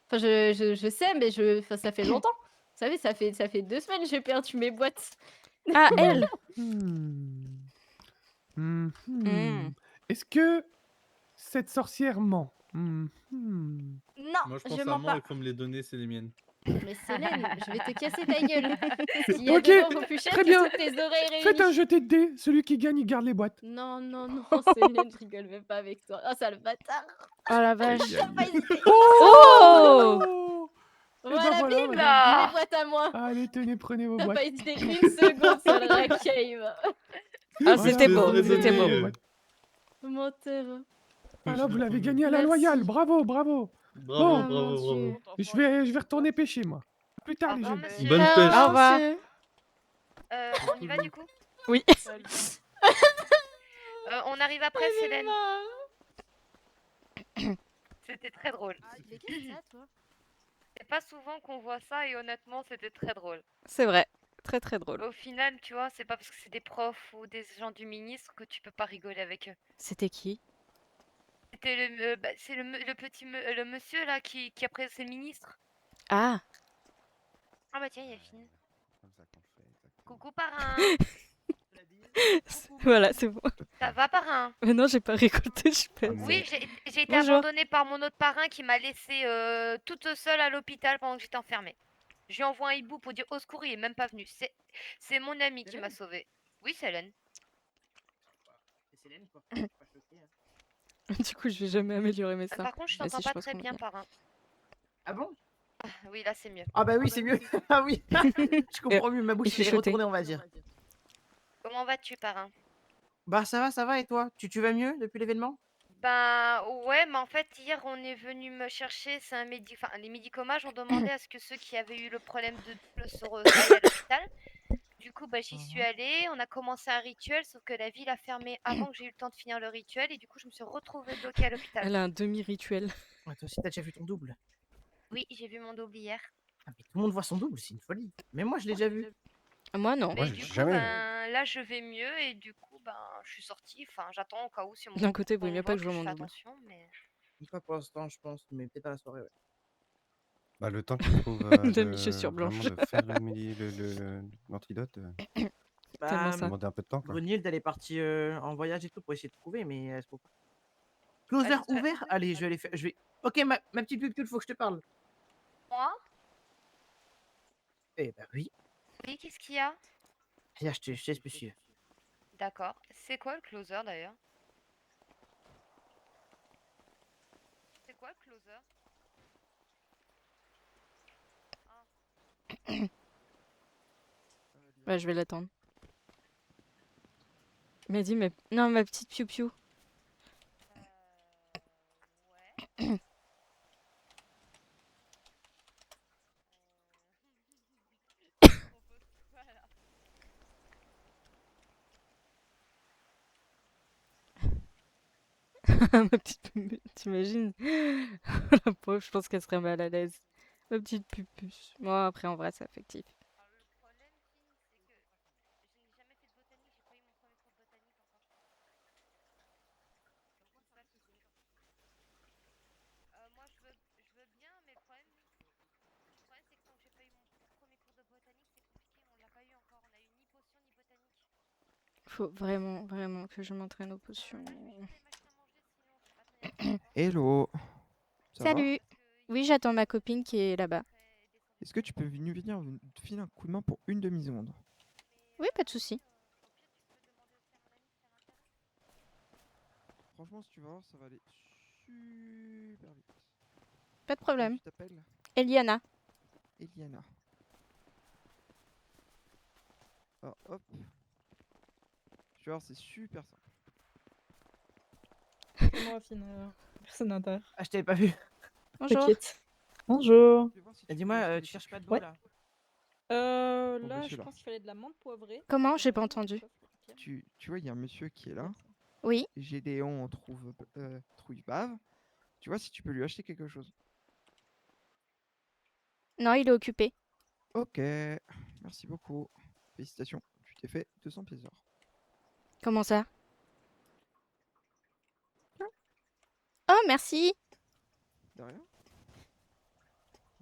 Enfin, je sais, mais enfin, ça fait longtemps. Vous savez, ça fait 2 semaines que j'ai perdu mes boîtes. Ah, elle. Hmm. Hmm, Hmm. hmm. Est-ce que cette sorcière ment? Hmm, hmm. Non, moi je pense je à mens moi, pas. il faut me les donner, c'est les miennes. Mais Célène, je vais te casser ta gueule. S'il y a Ok, devant vos puchettes, très que bien. toutes tes oreilles réunies. Faites un jeté de dés. Celui qui gagne, il garde les boîtes. Non, non, non, Célène, je rigole même pas avec toi. Oh, sale bâtard. Oh la Aïe, vache. aïe, T'as pas aïe. hésité. Oh Et Voilà, ben voilà, bim, madame. Là. mes boîtes à moi. Allez, tenez, prenez vos T'as boîtes. pas hésité une seconde, sale racaille. va. Ah, Voilà, c'était vous beau, avez c'était gagné beau. vos boîtes. Menteur. Alors, vous l'avez gagné à la Merci. loyale. Bravo, bravo. Bravo, Bon, Ah, bravo, mon bravo. Dieu. je vais retourner pêcher, moi. Plus tard, Au les revoir, jeunes. monsieur. Bonne Ciao, pêche. Au revoir. monsieur. On y va du coup? Oui. On arrive après, J'en ai Célène. marre. C'était très drôle. Mais qu'est-ce que c'est ça, toi? C'est pas souvent qu'on voit ça et honnêtement, c'était très drôle. C'est vrai. Très très drôle. Au final, tu vois, c'est pas parce que c'est des profs ou des gens du ministre que tu peux pas rigoler avec eux. C'était qui? C'était c'est le petit le monsieur là qui après c'est le ministre. Ah. Ah bah tiens, il y a fini. Comme ça qu'on fait, exactement. Coucou parrain. Voilà, c'est bon. Ça va parrain? Mais non, j'ai pas récolté, je suis pas. Ah, mais- Oui, j'ai été Bonjour. abandonnée par mon autre parrain qui m'a laissée toute seule à l'hôpital pendant que j'étais enfermée. Je lui envoie un hibou pour dire au secours, il est même pas venu. C'est mon ami qui m'a sauvée. Oui, c'est Hélène. C'est Célène, quoi. Je suis pas choqué. Hein. Du coup, je vais jamais améliorer mes seins. Par contre, je Bah t'entends si, je pas pense très qu'on est bien, bien. parrain. Ah bon? Ah, oui, là c'est mieux. Ah bah oui, c'est mieux. Ah oui. Je comprends mieux, ma Il bouche fait est chuchoter. retournée, on va dire. Comment vas-tu, parrain? Bah ça va et toi? Tu vas mieux depuis l'événement? Ben ouais, mais en fait hier on est venu me chercher, c'est un les médicomages ont demandé à ce que ceux qui avaient eu le problème de double aillent à l'hôpital. Du coup bah j'y suis allée, on a commencé un rituel, sauf que la ville a fermé avant que j'ai eu le temps de finir le rituel et du coup je me suis retrouvée bloquée à l'hôpital. Elle a un demi-rituel. Ouais, toi aussi t'as déjà vu ton double? Oui, j'ai vu mon double hier. Ah, mais tout le monde voit son double, c'est une folie. Mais moi je l'ai déjà vu. Moi, non. Moi, Mais j'ai du coup jamais vu. ben là je vais mieux et du coup ben je suis sortie, enfin j'attends au cas où si mon D'un côté, vaut on mieux pas voit que je vois je mon fais double. attention mais Une fois pour l'instant, je pense, mais peut-être à la soirée, ouais. Bah, le temps qu'il trouve Demi-chaussure blanche. vraiment de faire l'antidote, Tellement Bah, ça. demander un peu de temps, quoi. Brunhilde, elle est partie en voyage et tout pour essayer de trouver, mais elle se trouve pas. Closer Ah, c'est- ouvert? Allez, je vais aller faire. Je vais. Ok, ma petite pupule, faut que je te parle. moi? Eh bah oui. Oui, qu'est-ce qu'il y a? Viens, je te laisse monsieur. D'accord. C'est quoi le closer d'ailleurs? C'est quoi le closer? Bah, je vais l'attendre. Il m'a dit, mais... Non, ma petite piou-piou. Ouais. Ma petite... T'imagines? La pauvre, je pense qu'elle serait mal à l'aise. Ma petite pupus. Bon, après, en vrai, c'est affectif. Alors, le problème, Finn, c'est que j'ai jamais fait de botanique, j'ai pas eu mon premier cours de botanique encore. Donc, c'est pas le souci. Moi, je veux bien, mais le problème, c'est que tant que j'ai pas eu mon premier cours de botanique, c'est compliqué, on l'a pas eu encore. On a eu ni potion ni botanique. Faut vraiment, vraiment que je m'entraîne aux potions. Hello. Ça va? Salut! Oui, j'attends ma copine qui est là-bas. Est-ce que tu peux venir me filer un coup de main pour une demi-seconde? Oui, pas de souci. Franchement, si tu vas voir, ça va aller super vite. Pas de problème. Tu t'appelles Eliana. Eliana. Alors, hop. Tu vas voir, c'est super simple. Moi, personne n'intéresse. Ah, je t'avais pas vu. Bonjour. T'inquiète. Bonjour. Dis-moi, tu cherches pas de Ouais. là? Bon, Là, bah, je celui-là. pense qu'il fallait de la menthe poivrée. Comment? J'ai pas entendu. Tu vois, il y a un monsieur qui est là. Oui. Gédéon trouille bave. Tu vois si tu peux lui acheter quelque chose. Non, il est occupé. Ok, merci beaucoup. Félicitations, tu t'es fait 200 pièces d'or. Comment ça? Oh, merci! De rien.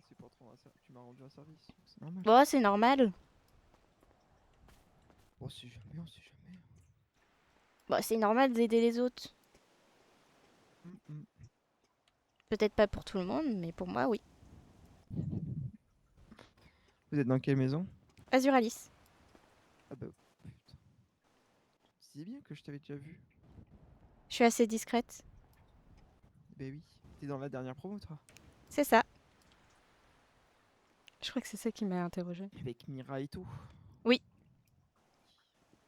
C'est pas trop tu m'as rendu un service, c'est normal. Bon, c'est normal. Bon, si jamais, on sait jamais. Bon, c'est normal d'aider les autres. Peut-être pas pour tout le monde, mais pour moi, oui. Vous êtes dans quelle maison? Azuralis. Ah bah putain. C'est bien que je t'avais déjà vu. Je suis assez discrète. Bah oui. T'es dans la dernière promo, toi? C'est ça. Je crois que c'est ça qui m'a interrogée. Avec Mira et tout. Oui.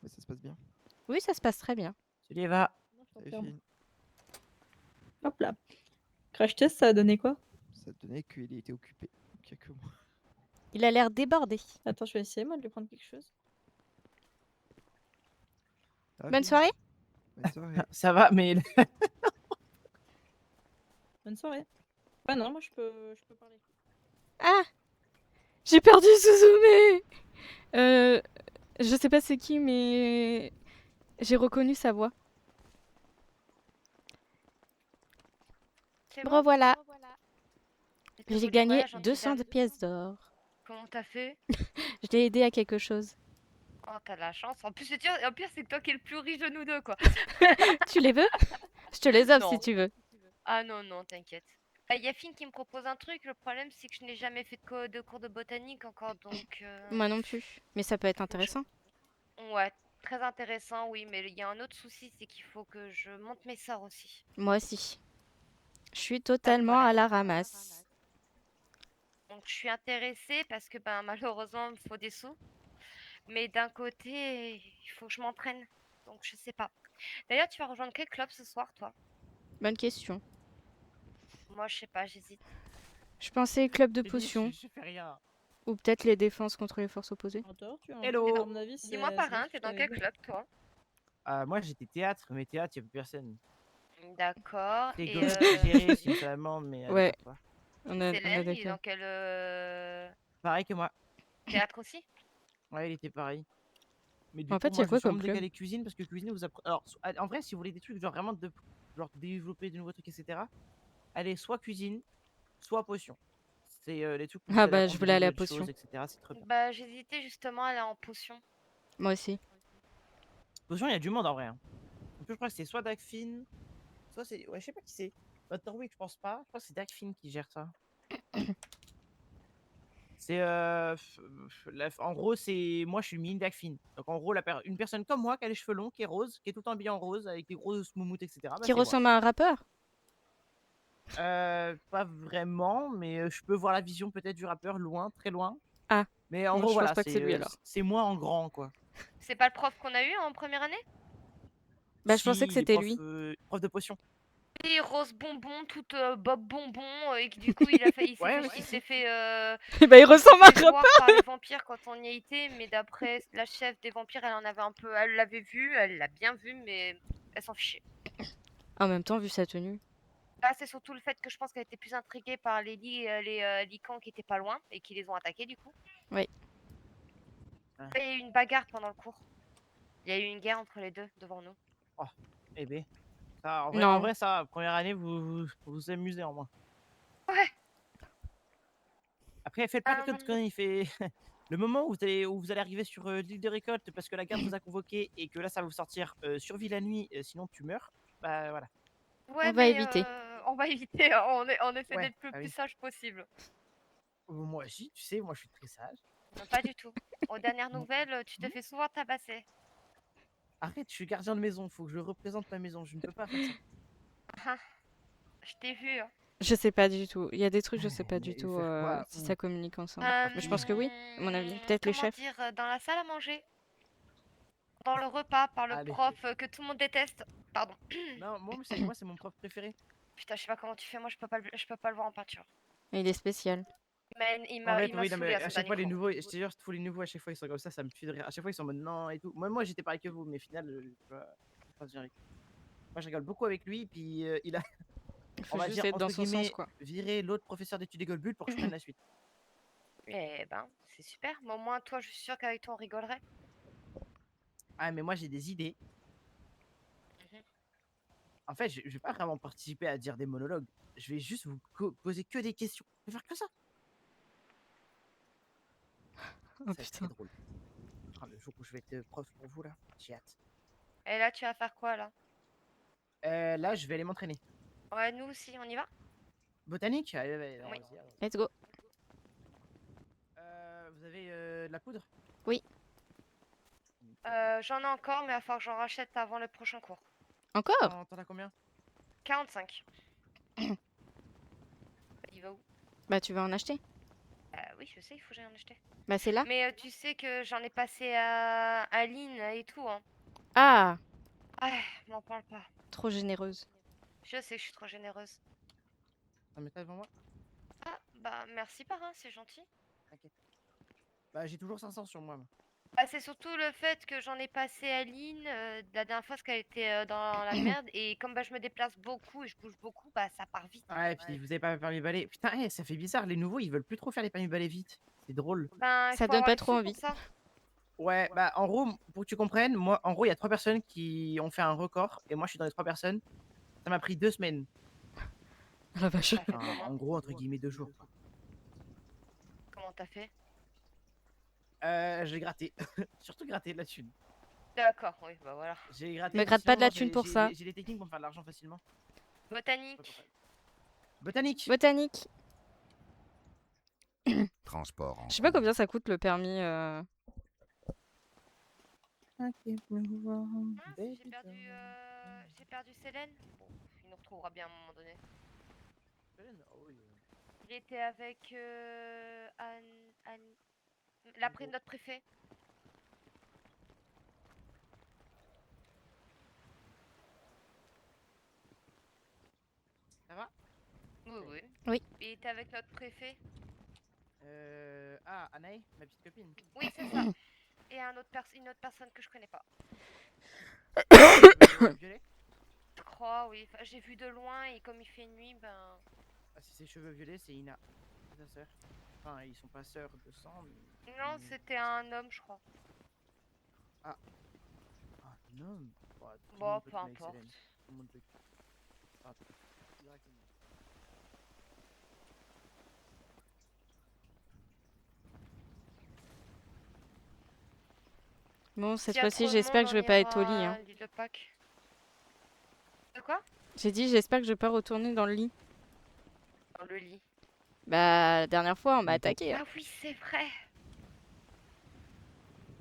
Bah ça se passe bien. Oui, ça se passe très bien. Salut Eva. Salut, Finn. Hop là. Crash test, ça a donné quoi? Ça te donnait qu'il était occupé. Donc, y a que moi. Il a l'air débordé. Attends, je vais essayer moi de lui prendre quelque chose. Ça va, Bonne Finn? soirée. Bonne soirée. Ça va, mais Bonne soirée. Ah non, moi je peux parler. Ah, j'ai perdu Suzume. Je sais pas c'est qui, mais j'ai reconnu sa voix. C'est Bon, bon? voilà. C'était J'ai joli gagné voyage en tout 200 cas. pièces d'or. Comment t'as fait? Je l'ai aidé à quelque chose. Oh, t'as de la chance. En plus, en pire, c'est toi qui es le plus riche de nous deux, quoi. Tu les veux? Je te les offre si Non. tu veux. Ah non, non, t'inquiète. Y a Finn qui me propose un truc. Le problème, c'est que je n'ai jamais fait de cours de botanique encore, donc... Moi non plus. Mais ça peut être intéressant. Ouais, très intéressant, oui. Mais il y a un autre souci, c'est qu'il faut que je monte mes sorts aussi. Moi aussi. Je suis totalement à la ramasse. Donc, je suis intéressée parce que, ben, malheureusement, il me faut des sous. Mais d'un côté, il faut que je m'entraîne. Donc, je sais pas. D'ailleurs, tu vas rejoindre quel club ce soir, toi? Bonne question. Moi, je sais pas, j'hésite. Je pensais club de J'ai dit, potions. je fais rien. Ou peut-être les défenses contre les forces opposées. Hello. À mon avis, Dis-moi c'est par bien un, que t'es je dans t'avais quel dit. club, toi? Moi j'étais théâtre, mais théâtre, y a plus personne. D'accord. C'est Et Ghost qui gérait si ça demande, mais Ouais. d'accord, quoi. On a Célène, il est d'accord. dans quel Pareil que moi. théâtre aussi? Ouais, il était pareil. Mais du En coup, fait, il y moi, a je me quoi suis comme vraiment club? décalé cuisine parce que cuisine vous apprenez. Alors, en vrai, si vous voulez des trucs genre vraiment genre développer de nouveaux trucs, etc. Allez, soit cuisine, soit potion. C'est les trucs où vous Ah allez bah, je apprendre voulais des aller à nouvelles potion. choses, etc. C'est très bien. Bah, j'hésitais justement à aller en potion. Moi aussi. Potion, il y a du monde en vrai. Hein. En plus, je crois que c'est soit Dagfin, soit c'est. Ouais, je sais pas qui c'est. Butterwick, je pense pas. Je crois que c'est Dagfin qui gère ça. C'est en gros c'est moi je suis mine Dagfin. Donc en gros une personne comme moi qui a les cheveux longs, qui est rose, qui est tout le temps habillée en rose avec des grosses moumoutes, etc. Bah, Qui c'est moi. ressemble à un rappeur? Pas vraiment, mais je peux voir la vision peut-être du rappeur loin, très loin. Ah. Mais en Non, gros je pense voilà, pas que c'est lui, alors. c'est moi en grand quoi. C'est pas le prof qu'on a eu en première année? Bah, je pensais que Si, les c'était profs, lui. prof de potion. Et rose bonbon, toute bob bonbon, et que du coup il s'est Ouais, fait, ouais, il si, s'est fait, Eh bah, il il s'est ressemble à un fait voir rappeur. par les vampires quand on y était, mais d'après la chef des vampires, elle en avait un peu, elle l'avait vu, elle l'a bien vu, mais elle s'en fichait. En même temps, vu sa tenue. Là, c'est surtout le fait que je pense qu'elle était plus intriguée par les licans qui étaient pas loin et qui les ont attaqués du coup. Oui. Il y a eu une bagarre pendant le cours. Il y a eu une guerre entre les deux devant nous. Oh, eh ben. Ça, Non. en vrai, ça, première année, vous amusez en moins. Ouais. Après, faites pas quelqu'un de conneries. Fait le moment où vous allez arriver sur l'île de récolte parce que la garde vous a convoqué et que là, ça va vous sortir survie la nuit, sinon tu meurs. Bah voilà. Ouais, On va éviter. On va éviter. On essaie Ouais, d'être le ah plus oui. sage possible. Moi aussi, tu sais, moi je suis très sage. Non, pas du tout. Aux dernières nouvelles, tu te fais souvent tabasser. Arrête, je suis gardien de maison, faut que je représente ma maison, je ne peux pas faire ça. Ah, je t'ai vu. Hein. Je sais pas du tout. Il y a des trucs, je sais pas du Mais tout faire quoi si ça communique ensemble. Mais je Oui. pense que oui, à mon avis. Peut-être les Comment chefs. dire, dans la salle à manger, dans le repas, par le Allez. prof que tout le monde déteste. Pardon. Non, moi c'est mon prof préféré. Putain, je sais pas comment tu fais. Moi, je peux pas le voir en peinture. Et il est spécial. Mais il Arrête, m'a oui, non, saoulé mais à son à chaque fois, dernier les cours. nouveaux, je te jure, tous les nouveaux, à chaque fois, ils sont comme ça me tue de rire. À chaque fois, ils sont en mode non et tout. Moi j'étais pareil que vous, mais au final, pas bien avec. Moi, je rigole beaucoup avec lui, puis il a, Il on faut va juste dire, être dans entre son guillemets, sens, quoi. virer l'autre professeur d'études des Goldbull pour que je prenne la suite. Eh ben, c'est super. Mais au moins, toi, je suis sûre qu'avec toi, on rigolerait. Ah, mais moi, j'ai des idées. Mhm. En fait, je vais pas vraiment participer à dire des monologues. Je vais juste vous poser que des questions. Je vais faire que ça. Oh Ça va être putain. très drôle. Ah, le jour où je vais être prof pour vous, là, j'ai hâte. Et là, tu vas faire quoi, là? Là, je vais aller m'entraîner. Ouais, nous aussi, on y va? Botanique? Allez, Oui. vas-y, alors. Let's go. Vous avez la poudre? Oui. J'en ai encore, mais il va falloir que j'en rachète avant le prochain cours. Encore? T'en as combien? 45. Il va où? Bah tu vas en acheter. Oui, je sais, il faut que j'aille en acheter. Bah c'est là. Mais tu sais que j'en ai passé à Lynn et tout, hein. Ah, Ah, m'en parle pas. trop généreuse. Je sais que je suis trop généreuse. T'en mets ça devant moi? Ah, bah merci parrain, c'est gentil. T'inquiète. Bah j'ai toujours 500 sur moi. Bah, c'est surtout le fait que j'en ai passé à Lynn la dernière fois parce qu'elle était dans la merde et comme bah, je me déplace beaucoup et je bouge beaucoup, bah ça part vite. Ouais, et puis vous avez pas le permis balai. Putain, ça fait bizarre, les nouveaux ils veulent plus trop faire les permis balai vite. C'est drôle. Ben, il Ça faut donne avoir pas les trop sous envie. pour ça. Ouais, bah en gros, pour que tu comprennes, moi en gros il y a 3 personnes qui ont fait un record et moi je suis dans les 3 personnes. Ça m'a pris 2 semaines. La vache. Enfin, en gros, entre guillemets 2 jours. Quoi. Comment t'as fait? J'ai gratté. Surtout gratté de la thune. D'accord, oui, bah voilà. J'ai gratté. Me gratte pas de la thune pour ça. J'ai des techniques pour me faire de l'argent facilement. Botanique. Botanique. Botanique. Transport en Je sais pas combien ça coûte le permis. J'ai perdu Célène. Bon, il nous retrouvera bien à un moment donné. Il était avec notre préfet. Ça va? Oui, oui. Oui. Il était avec notre préfet. Ah, Anaï, ma petite copine. Oui, c'est ça. Et une autre personne que je connais pas. Violet? Je crois, oui. Enfin, j'ai vu de loin et comme il fait nuit, ben. Ah, si c'est cheveux violets, c'est Ina. C'est sa sœur. Enfin, ils sont pas sœurs de sang, mais. Non, c'était un homme, je crois. Ah. Ah, non. Bon, peu importe. Bon, cette S'il y a fois-ci, trop de j'espère que monde, je vais on pas être au ira lit. à Hein. l'île de Pâques. De quoi? J'ai dit, j'espère que je vais pas retourner dans le lit. Dans le lit. Bah, la dernière fois, on m'a attaqué. Hein. Ah oui, c'est vrai.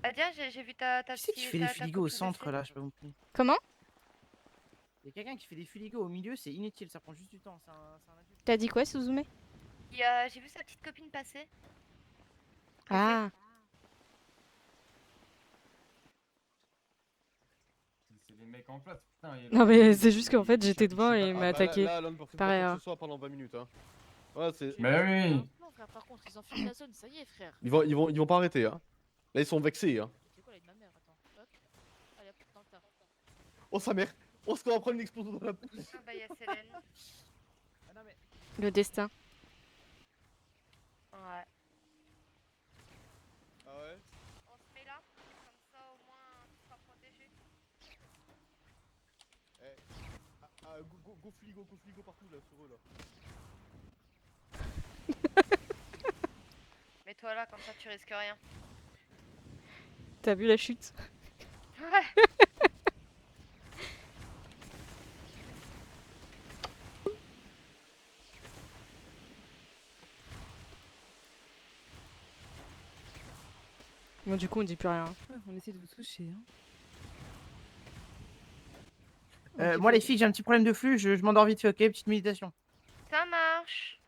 Ah tiens, j'ai vu ta Qui c'est qui fait des fuligos au centre là? Je sais pas compris. Comment? Il y a quelqu'un qui fait des fuligos au milieu, c'est inutile, ça prend juste du temps. C'est un adulte. T'as dit quoi, Suzume? J'ai vu sa petite copine passer. Ah. C'est les mecs en place, putain. Non, mais c'est juste qu'en fait, j'étais devant et il m'a Ah, bah, attaqué. là, Alan, pour que Pareil. ce soit pendant 20 minutes. Hein. Ouais, c'est. Mais oui. Non, frère, par contre, ils enfilent la zone, ça y est, frère. Ils vont pas arrêter. Hein. Là, ils sont vexés. Hein. C'est quoi, la de ma mère? Attends, hop. Allez, hop, dans le tas. Oh, sa mère. On se va prendre une explosion dans la bouche. Ah bah, y'a Célène. Ah non, mais. Le destin. Ouais. Ah ouais? On se met là, comme ça au moins tu seras protégé. Go fligo partout là, sur eux là. Mets-toi là, comme ça tu risques rien. T'as vu la chute? Ouais. Bon, du coup, on dit plus rien. On essaie de vous toucher. Moi les filles, j'ai un petit problème de flux, je m'endors vite fait, ok? Petite méditation. Ça marche.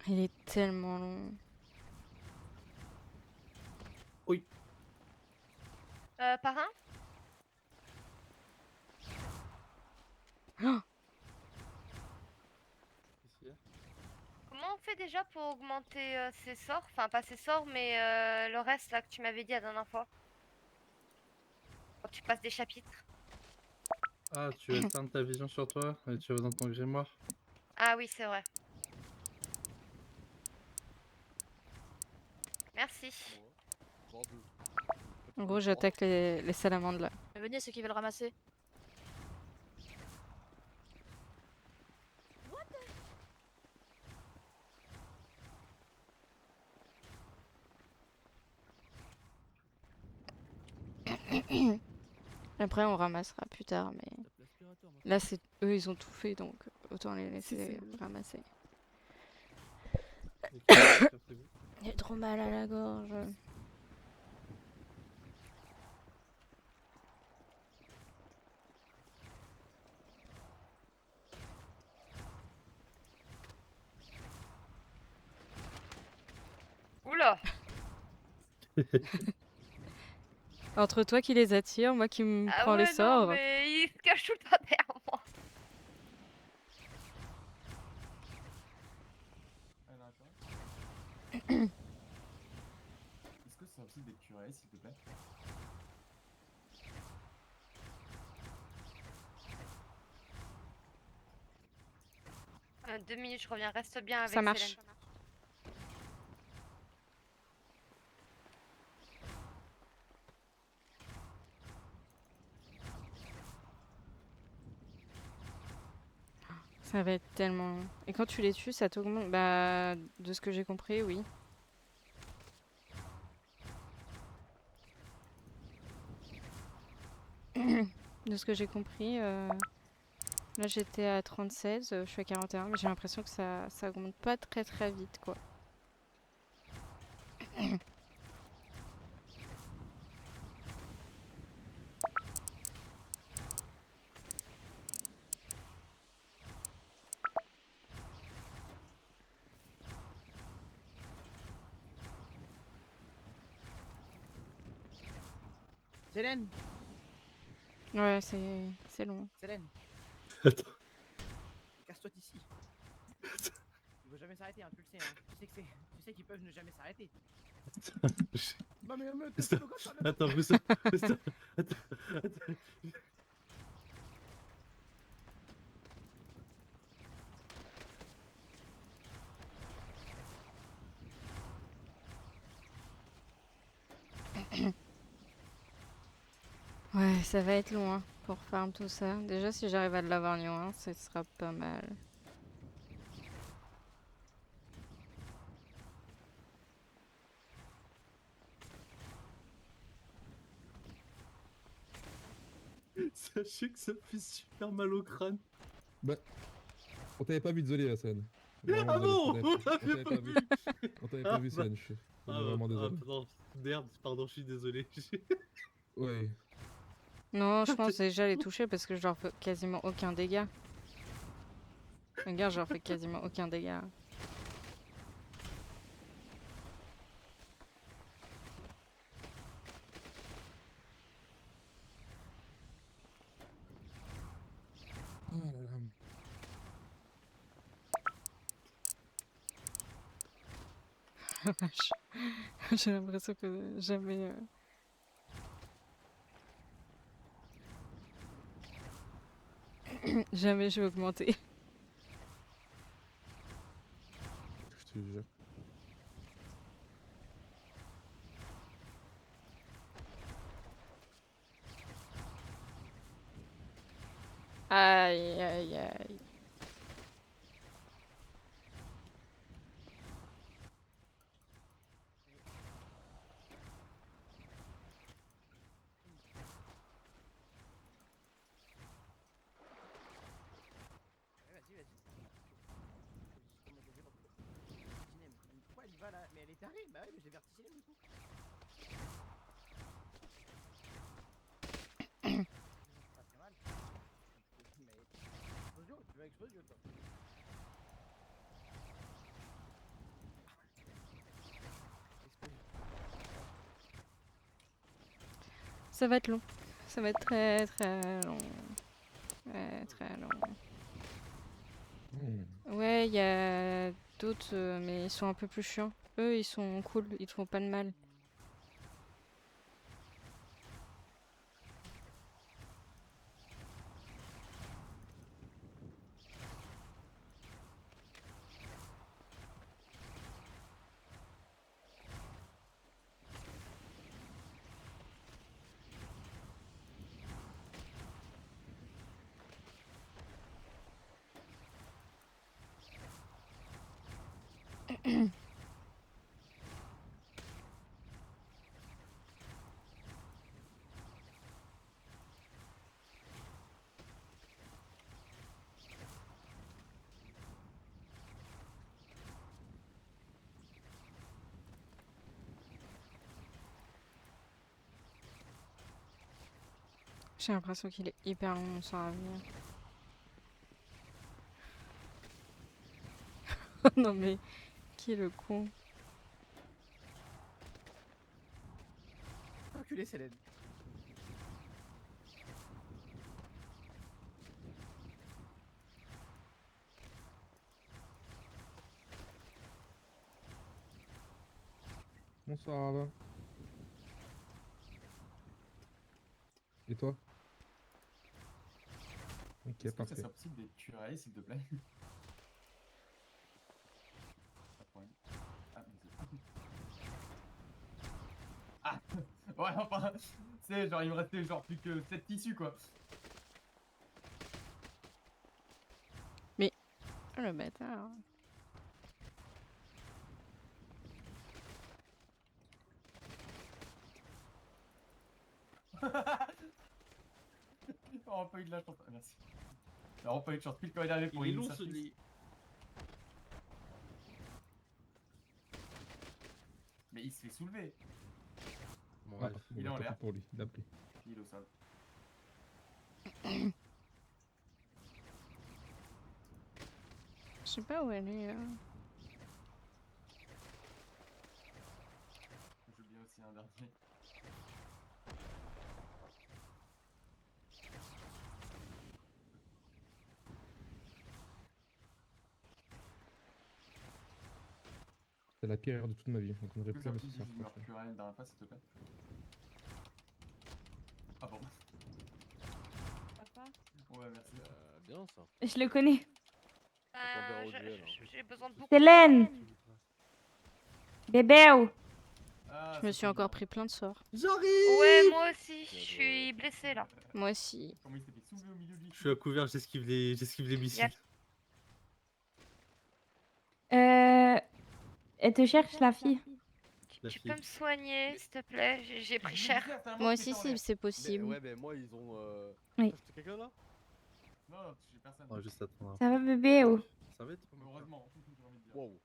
Il est tellement long. Oui. Parrain? Oh. Comment on fait déjà pour augmenter ses sorts? Enfin, pas ses sorts, mais le reste là que tu m'avais dit la dernière fois. Quand tu passes des chapitres. Ah, tu éteins ta vision sur toi et tu vas dans ton grimoire. Ah oui, c'est vrai. Merci. En gros, j'attaque les salamandres là. Venez, ceux qui veulent ramasser. Après, on ramassera plus tard, mais là, c'est eux, ils ont tout fait, donc autant les laisser ramasser. J'ai trop mal à la gorge. Oula. Entre toi qui les attire, moi qui me Ah prends les ouais, non, sorts. mais il se cache tout le temps derrière moi. Alors, attends. Est-ce que c'est possible d'être curé, s'il te plaît? Deux minutes, je reviens. Reste bien avec Ça marche. Célène. Ça va être tellement long. Et quand tu les tues, ça t'augmente. Bah, de ce que j'ai compris, oui. De ce que j'ai compris, là j'étais à 36, je suis à 41, mais j'ai l'impression que ça augmente pas très très vite, quoi. Célène, Ouais, c'est long. Célène, Attends. casse-toi d'ici. Ils vont jamais s'arrêter, hein, tu le sais. Hein. Tu sais qu'ils peuvent ne jamais s'arrêter. Non mais Attends, attends. Ouais, ça va être long, hein, pour farm tout ça. Déjà, si j'arrive à l'avoir niveau 1, ce sera pas mal. Sachez que ça fait super mal au crâne. Bah, on t'avait pas vu, désolé, Hassan. Ah non, on t'avait pas vu. On t'avait pas vu, Hassan, je suis vraiment désolé. Non, merde, pardon, je suis désolé. Ouais. Non, je pense déjà les toucher parce que je leur fais quasiment aucun dégât. Regarde, je leur fais quasiment aucun dégât. Oh là là. Vache. J'ai l'impression que jamais. Jamais je vais augmenter. Je te jure. Aïe, aïe, aïe. Vas-y, vas-y. Pourquoi elle y va là? Mais elle est tarée. Bah ouais, mais j'ai vertigine du coup. Pas très mal. Mais... Explosion, tu veux explosion toi? Ça va être long. Ça va être très très long. Ouais, très long. Ouais, il y a d'autres, mais ils sont un peu plus chiants. Eux, ils sont cool, ils te font pas de mal. J'ai l'impression qu'il est hyper long mon sort à venir. Non mais, qui est le con? Enculé, Célène. Bonsoir. Et toi? Ok, Est-ce que ça parfait. serait possible d'être curé, s'il te plaît? Pas de problème. Ah, merci. Ah ouais, enfin, tu sais, genre, il me restait genre plus que 7 tissus, quoi. Mais, oh, le bâtard. On n'a pas eu de la chance. Ah, merci. On n'a pas eu de chance. Pile quand il arrive pour Il est une long service. celui. Mais il se fait soulever. Bon, Ah, bref. bon, Il est en tant pis l'air. pour lui, il a pris. Il est au sol. Je sais pas où elle est. J'ai oublié aussi un dernier. C'est la pire heure de toute ma vie, donc on aurait Est-ce que pu ça le peut ce soir. dire Mercurial la dernière fois, s'il te plaît? Ah bon. Ouais, merci. Bien ça. Je le connais. J'ai besoin de beaucoup. Célène. Bébé. Ah, Je me suis encore pris plein de sorts. J'arrive. Ouais, moi aussi, je suis blessée là. Moi aussi. Comment il s'est fait soulever au milieu du Je suis à couvert, j'esquive les missiles. Elle te cherche, la fille. La Tu fille. peux me soigner, s'il te plaît? J'ai pris cher. Moi aussi, si c'est possible. Ouais, mais moi ils ont. Oui. T'as acheté quelqu'un là? Non, j'ai personne. On va juste attendre. Ça va, bébé? Ça va être. Heureusement, j'ai envie de dire. Wow.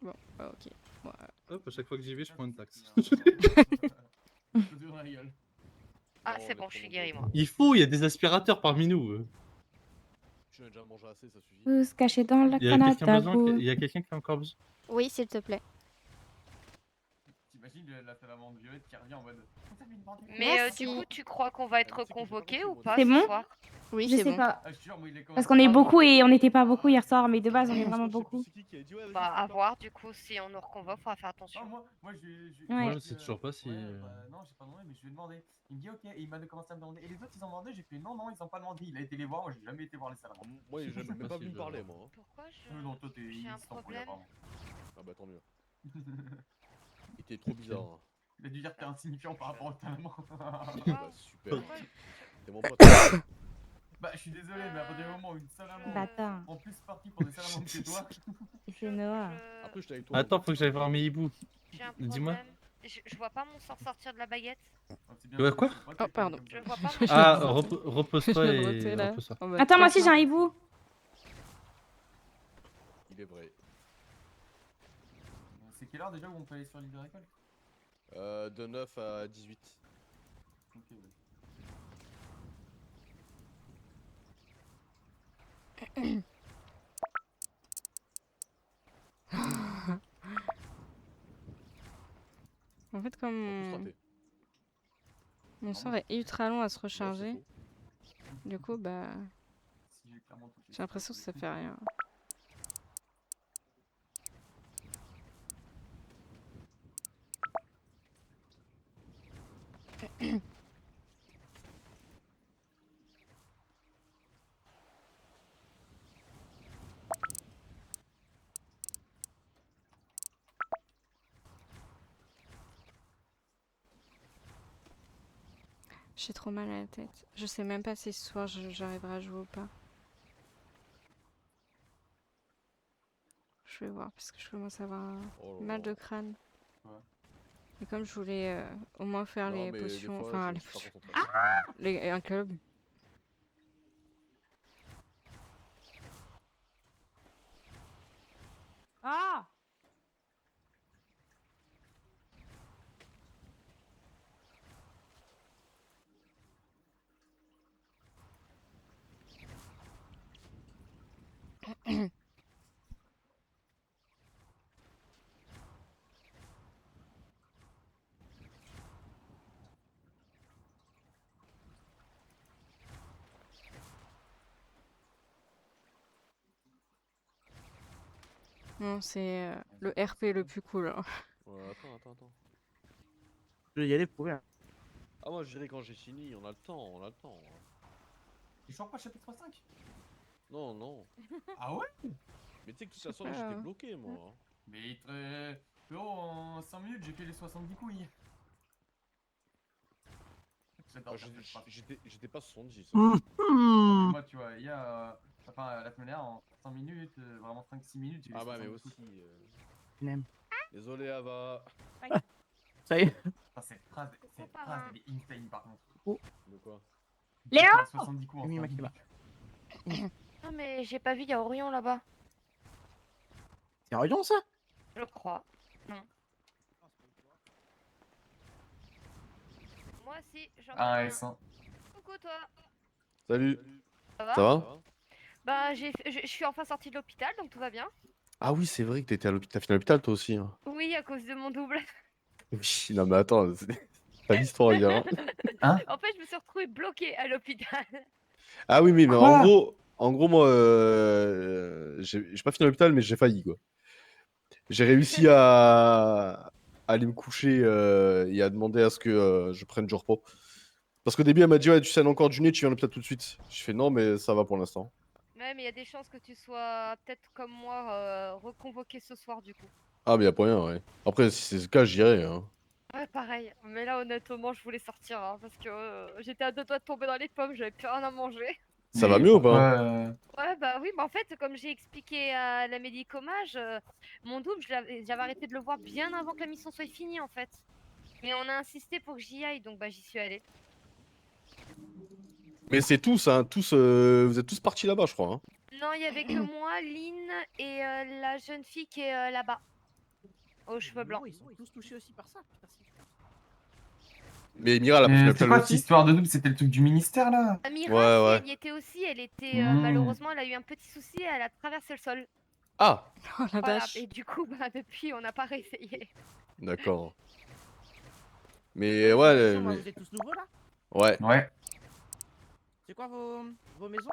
Bon, bah, ok. Bon, Hop, à chaque fois que j'y vais, je prends une taxe. Dans la gueule. Ah, c'est bon, je suis guéri moi. Il y a des aspirateurs parmi nous. Tu as déjà mangé assez, ça suffit. Tous cachés dans la Il y a quelqu'un canne à besoin, boule. il y a quelqu'un qui a encore besoin. Oui, s'il te plaît. T'imagines la salamandre violette qui revient en mode. Mais du coup, tu crois qu'on va être convoqué ou pas C'est ce bon? soir? Oui, Je c'est sais bon. pas. Ah, je te jure, moi, il est Parce qu'on est beaucoup et on n'était pas beaucoup hier soir, mais de base on est vraiment beaucoup. Bah, à voir, du coup, si on nous reconvoque, faudra faire attention. Moi, Ouais. Moi, je sais toujours pas si. Non, j'ai pas demandé, mais je vais demander. Il me dit ok, et il m'a commencé à me demander. Et les autres, ils ont demandé, j'ai fait non, ils ont pas demandé. Il a été les voir, moi, j'ai jamais été voir les salamandres. Moi, j'ai même pas vu me parler, moi. hein. Pourquoi Non, toi, t'es j'ai un instant pour problème? apparemment. Ah bah tant mieux. Il était trop bizarre. hein. Il a dû dire que t'es insignifiant par rapport au salamandre. Bah super. T'es mon pote. Bah, je suis désolé, mais à partir du moment où une salamandre Bâtard. en plus partie pour des salamandres que toi. Et c'est Noah. Après, j'étais avec toi. Attends, faut que j'aille voir mes hiboux. J'ai un Dis-moi. problème. Je vois pas mon sort sortir de la baguette. Ouais, quoi? Oh, pardon. Je vois pas mon Ah, sort. repose-toi Je viens de et roter, là. repose-toi. On va Attends, moi aussi faire j'ai un hibou. Il est vrai. C'est quelle heure déjà où on peut aller sur l'île de récolte? De 9 à 18. Ok, ouais. En fait, comme Tous ratés. mon sort est ultra long à se recharger, du coup, bah, Si j'ai clairement toutes les j'ai l'impression que ça fait rien. J'ai trop mal à la tête. Je sais même pas si ce soir j'arriverai à jouer ou pas. Je vais voir parce que je commence à avoir Oh là mal là. de crâne. Ouais. Et comme je voulais au moins faire Non, les mais des potions, fois, enfin je les suis pas potions, concentré. un club. Ah! Non, c'est le RP le plus cool. Hein. Ouais, attends. Je vais y aller pour rien. Ah, moi, je dirais quand j'ai fini, on a le temps, Tu toujours pas chapitre 5? Non. Ah ouais? Mais tu sais que de toute façon, là, j'étais bloqué, moi. hein. Mais frérot, en 5 minutes, j'ai fait les 70 couilles. J'adore faire cette phrase. J'étais pas 70. Moi, tu vois, il y a. Enfin, la semaine dernière, en 5 minutes, vraiment 5-6 minutes, j'ai fait Ah bah, mais 70 aussi. couilles. Désolé, Ava. Ça y est. Ah, cette phrase, elle est insane par contre. De quoi? Léo! 70 coups en Oui, 5 Makeba. minutes. Non, mais j'ai pas vu, il y a Orion là-bas. C'est Orion ça? Je crois. Non. Moi aussi, j'en ai Ah, un. S1. Coucou toi. Salut. Ça va? Ça va? Bah, je suis enfin sortie de l'hôpital, donc tout va bien. Ah oui, c'est vrai que t'étais à l'hôpital. T'as fini à l'hôpital, toi aussi. Hein. Oui, à cause de mon double. Oui, non, mais attends, c'est pas l'histoire, hier. Hein? En fait, je me suis retrouvée bloquée à l'hôpital. Ah oui, mais en gros, moi, j'ai pas fini à l'hôpital, mais j'ai failli, quoi. J'ai réussi à aller me coucher et à demander à ce que je prenne du repos. Parce qu'au début, elle m'a dit, ouais, tu saignes encore du nez, tu viens à l'hôpital tout de suite. Je fais non, mais ça va pour l'instant. Ouais, mais il y a des chances que tu sois peut-être comme moi reconvoqué ce soir du coup. Ah, mais y a pas rien, ouais. Après, si c'est le cas, j'irai. Hein. Ouais, pareil. Mais là, honnêtement, je voulais sortir hein, parce que j'étais à deux doigts de tomber dans les pommes, j'avais plus rien à manger. Ça va mieux ou pas? Ouais, bah oui, bah en fait, comme j'ai expliqué à la médicomage, mon double, j'avais arrêté de le voir bien avant que la mission soit finie en fait. Mais on a insisté pour que j'y aille, donc bah j'y suis allée. Mais c'est tous, hein, vous êtes tous partis là-bas, je crois. Hein. Non, il y avait que moi, Lynn et la jeune fille qui est là-bas, aux cheveux blancs. Ils sont tous touchés aussi par ça. Putain, c'est super. Mais Mira, elle a pas fini C'est l'hôpital quoi cette aussi. histoire de double? C'était le truc du ministère là? Amira, Ouais, elle y était aussi, elle était Mmh. malheureusement, elle a eu un petit souci, elle a traversé le sol. Ah, Oh la Voilà, vache. et du coup, bah depuis, on n'a pas réessayé. d'accord. Mais ouais, Vous mais... êtes tous nouveaux là? Ouais. Ouais. C'est quoi vos maisons?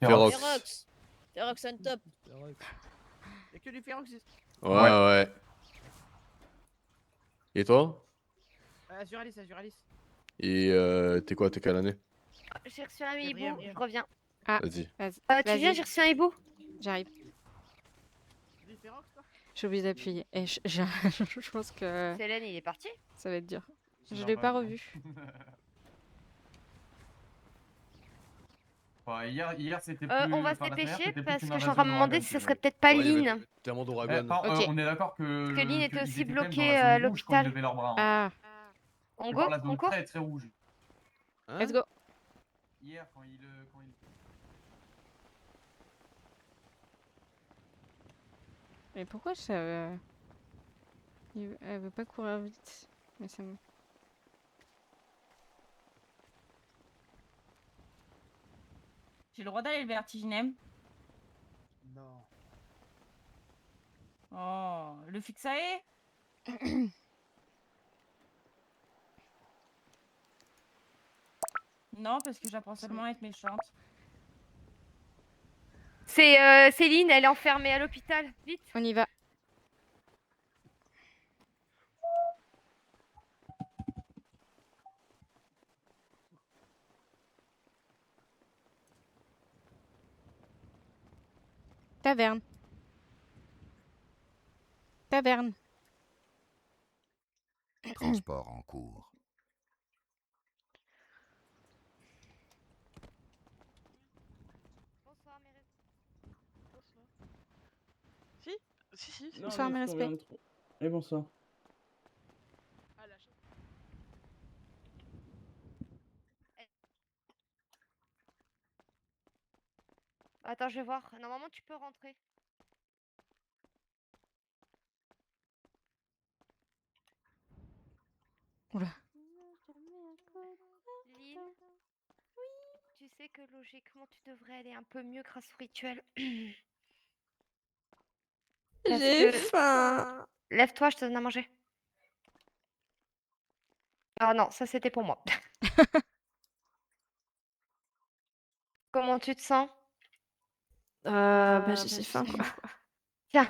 Ferox. Ferox. Ferox on top. Y'a que du Ferox. Ouais. Et toi? Azuralis. Et t'es quoi? T'es quelle année? J'ai reçu un hibou, Quatrième. je reviens. Ah, Vas-y. Tu viens, j'ai reçu un hibou. J'arrive. Du Ferox toi? J'ai oublié d'appuyer. Et je pense que Célène, il est parti. ça va être dur. Je l'ai pas revu. Hier c'était plus. On va se enfin, la semaine dernière, dépêcher c'était plus parce une que je suis en train de me invasion demander d'Ouragan, si ça tu serait vois. peut-être pas Ouais, il y Lynn. avait tellement d'ouragan. Ok. On est d'accord que. Que Lynn était qu'ils aussi étaient quand même bloquée dans la à zone rouge quand ils l'hôpital. levaient leurs bras. Hein. Ah, On Je go, parle de la zone on court. très très rouge. Hein? let's go. Hier quand il. Mais pourquoi elle veut pas courir vite? Mais c'est bon. J'ai le droit d'aller le vertiginem? Non. Oh, le fixae? Non, parce que j'apprends seulement à être méchante. C'est Céline, elle est enfermée à l'hôpital. Vite. On y va. Taverne. Taverne. Transport en cours. Bonsoir, mes Non, Bonsoir, mes parce qu'on respects. vient de trop- Et bonsoir. Attends, je vais voir. Normalement, tu peux rentrer. Oula. Lynn, tu sais que logiquement, tu devrais aller un peu mieux grâce au rituel. Parce J'ai que- faim. Lève-toi, je te donne à manger. Ah non, ça c'était pour moi. Comment tu te sens? Bah j'ai faim quoi. Tiens,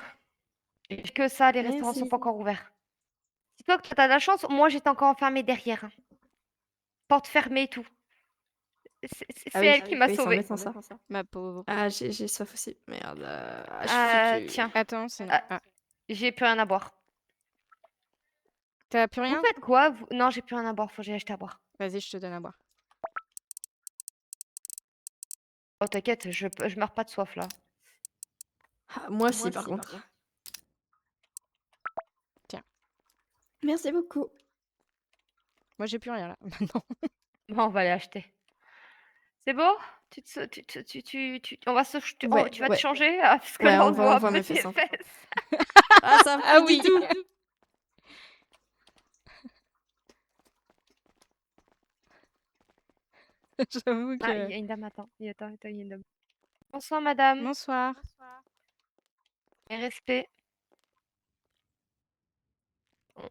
j'ai que ça, les restaurants sont pas encore ouverts. Dis-toi que toi, t'as de la chance, moi j'étais encore enfermée derrière, hein. Porte fermée et tout. C'est Ah oui, elle qui m'a oui, c'est sauvée. embêtant ça. Ma pauvre. Ah, j'ai soif aussi. Merde. Ah, je suis Ah, foutue. tiens. Attends, c'est... Ah, Ah. j'ai plus rien à boire. T'as plus rien? Vous faites quoi vous... Non, j'ai plus rien à boire, faut que j'aille acheter à boire. Vas-y, je te donne à boire. Oh, t'inquiète, je meurs pas de soif là. Ah, moi aussi, par contre. Tiens. Merci beaucoup. Moi, j'ai plus rien là, maintenant. Bon, on va aller acheter. C'est beau? On va se... Ouais, tu vas te ouais. changer? Ah, parce que Ouais, là, on on va- voit on voit un peu mes tes fesses, hein. fesses. Ah, ça me Ah plaît oui. du tout. J'avoue Ah, il que... y a une dame, attends. Attends, il y a une dame. Bonsoir, madame. Bonsoir. Et respect.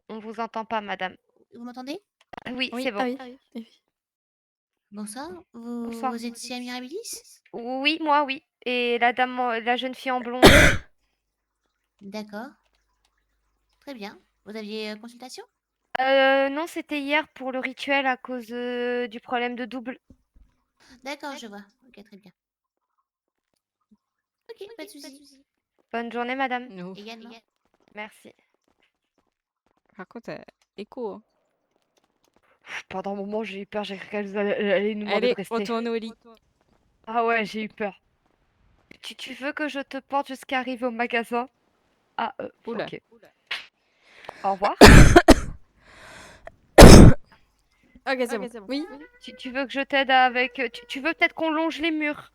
On vous entend pas, madame. Vous m'entendez? Oui, Oui. c'est bon. Ah oui. Bonsoir, Bonsoir. vous êtes ici à Mirabilis? Oui, moi, oui. Et la dame, la jeune fille en blond. D'accord. Très bien. Vous aviez consultation? Non, c'était hier pour le rituel à cause du problème de double. D'accord, je vois. Ok, très bien. Ok, pas de soucis. Bonne journée, madame. No. Également. Merci. Par contre, écho. Hein. Pendant un moment, j'ai eu peur. J'ai cru qu'elle allait nous demander Allez, de rester. retourne au lit. Ah ouais, j'ai eu peur. Tu veux que je te porte jusqu'à arriver au magasin? Ah, Oula. ok. Au revoir. Ok, c'est bon. Oui. Tu veux que je t'aide avec... Tu veux peut-être qu'on longe les murs?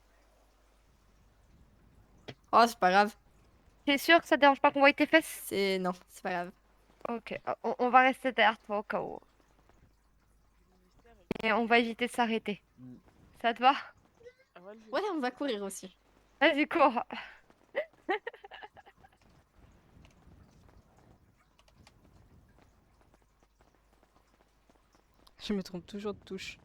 Oh, c'est pas grave. T'es sûr que ça te dérange pas qu'on voie tes fesses? Non, c'est pas grave. Ok, on va rester derrière toi au cas où. Et on va éviter de s'arrêter. Ça te va? Ouais, on va courir aussi. Vas-y, cours. Je me trompe toujours de touche.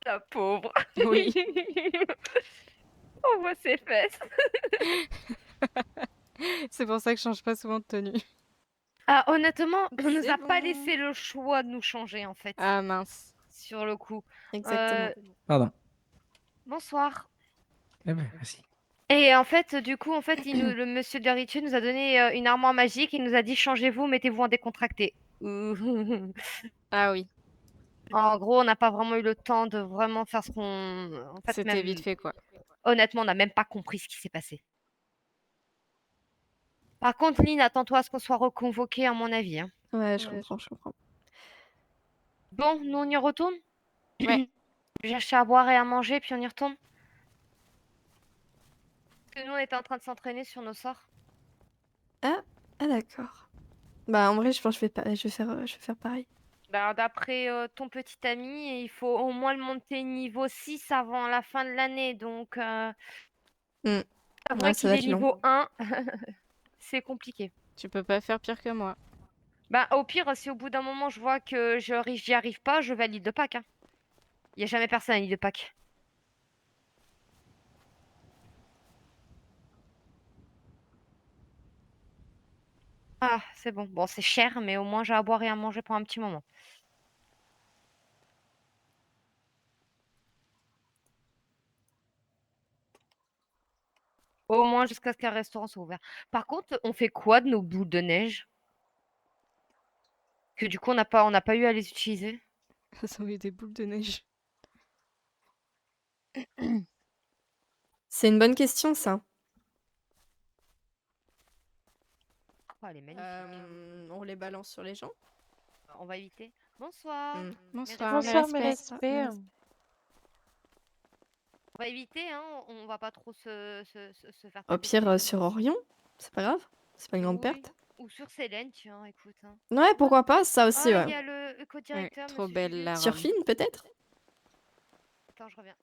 La pauvre. Oui. On voit ses fesses. C'est pour ça que je change pas souvent de tenue. Ah, honnêtement, on nous C'est a pas bon. laissé le choix de nous changer, en fait. Ah mince. Sur le coup. Exactement. Pardon. Bonsoir. Eh ben, merci. Et en fait, du coup, le monsieur de rituel nous a donné une armoire magique. Il nous a dit changez-vous, mettez-vous en décontracté. Ah oui. En gros, on n'a pas vraiment eu le temps de vraiment faire ce qu'on. En fait, C'était vite fait quoi. Honnêtement, on n'a même pas compris ce qui s'est passé. Par contre, Lynn, attends-toi à ce qu'on soit reconvoqué, à mon avis. Hein. Ouais, je comprends, je comprends. Bon, nous, on y retourne? Ouais. J'ai acheté à boire et à manger, puis on y retourne. Parce que nous, on était en train de s'entraîner sur nos sorts. Ah, d'accord. Bah, en vrai, je pense que je vais faire pareil. Bah, d'après ton petit ami, il faut au moins le monter niveau 6 avant la fin de l'année. Donc, Hmm. avouer Ouais, ça qu'il va est être long. niveau 1, c'est compliqué. Tu peux pas faire pire que moi. Bah, au pire, si au bout d'un moment je vois que j'y arrive pas, je vais à l'île de Pâques. Hein. Il n'y a jamais personne à l'île de Pâques. Ah, c'est bon. Bon, c'est cher, mais au moins j'ai à boire et à manger pour un petit moment. Au moins jusqu'à ce qu'un restaurant soit ouvert. Par contre, on fait quoi de nos boules de neige? Que du coup, on n'a pas eu à les utiliser. Ça aurait eu des boules de neige. C'est une bonne question, ça. Oh, elle est magnifique. On les balance sur les gens. On va éviter. Bonsoir. Bonsoir, Bonsoir, mes respects. On va éviter, hein. On va pas trop se faire Au taper pire, dessus. sur Orion, c'est pas grave. C'est pas une grande Oui. perte. Ou sur Célène, tiens, écoute. Hein. Ouais, pourquoi pas, ça aussi, Ah, ouais. il y a le co-directeur, trop monsieur belle Julius. la Sur robe. Finn, peut-être? Attends, je reviens.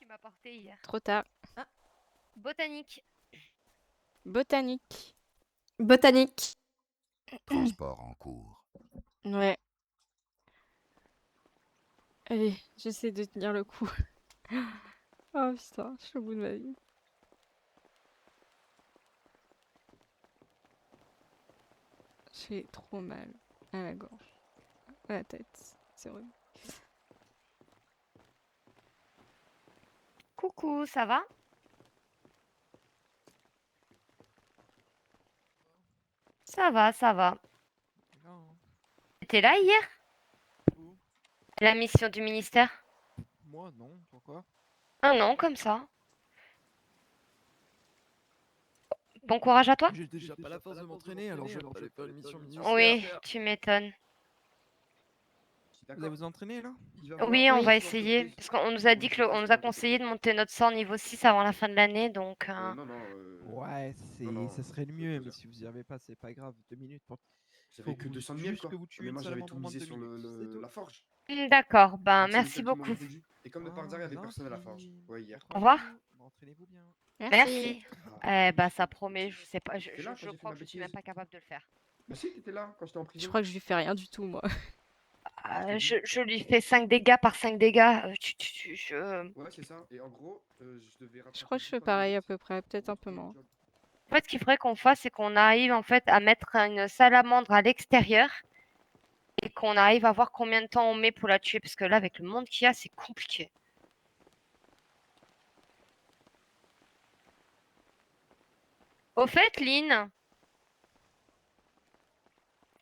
m'as porté hier. Trop tard. Botanique. Botanique. Botanique. Transport en cours. Ouais. Allez, j'essaie de tenir le coup. Oh putain, je suis au bout de ma vie. J'ai trop mal à la gorge, à la tête. C'est horrible. Coucou, ça va? Ça va, ça va. T'étais là hier? La mission du ministère? Moi, non. Pourquoi? Ah non, comme ça. Bon courage à toi? J'ai déjà pas la force de m'entraîner, alors je vais pas aller faire une mission ministère. Oui, tu m'étonnes. Vous allez vous entraîner là? Oui, on va essayer. Parce qu'on nous a dit que on nous a conseillé de monter notre sort niveau 6 avant la fin de l'année, donc. Ouais, ça serait le mieux, mais si vous y arrivez pas, c'est pas grave. 2 minutes pour. J'avais que 200 000 juste quoi. que vous tuez Mais moi une j'avais salamandre tout en moins de misé 2 sur minutes, c'est tout. la forge. D'accord, ben Donc, c'est les merci seuls qui m'ont beaucoup. répondu. Et comme de par hasard, il y avait personne à la forge. Ouais, hier. Au revoir. Entraînez-vous bien. Merci. Eh ben ça promet, je sais pas, T'étais là quand j'ai fait crois ma que je suis même bêtise. pas capable de le faire. Bah si, t'étais là quand j'étais en Je prison. crois que je lui fais rien du tout, moi. Je lui fais 5 dégâts par 5 dégâts. Ouais, c'est ça. Et en gros, je devais Je crois que je fais pareil à peu près, peut-être un peu moins. En fait, ce qu'il faudrait qu'on fasse, c'est qu'on arrive en fait à mettre une salamandre à l'extérieur et qu'on arrive à voir combien de temps on met pour la tuer, parce que là, avec le monde qu'il y a, c'est compliqué. Au fait, Lynn.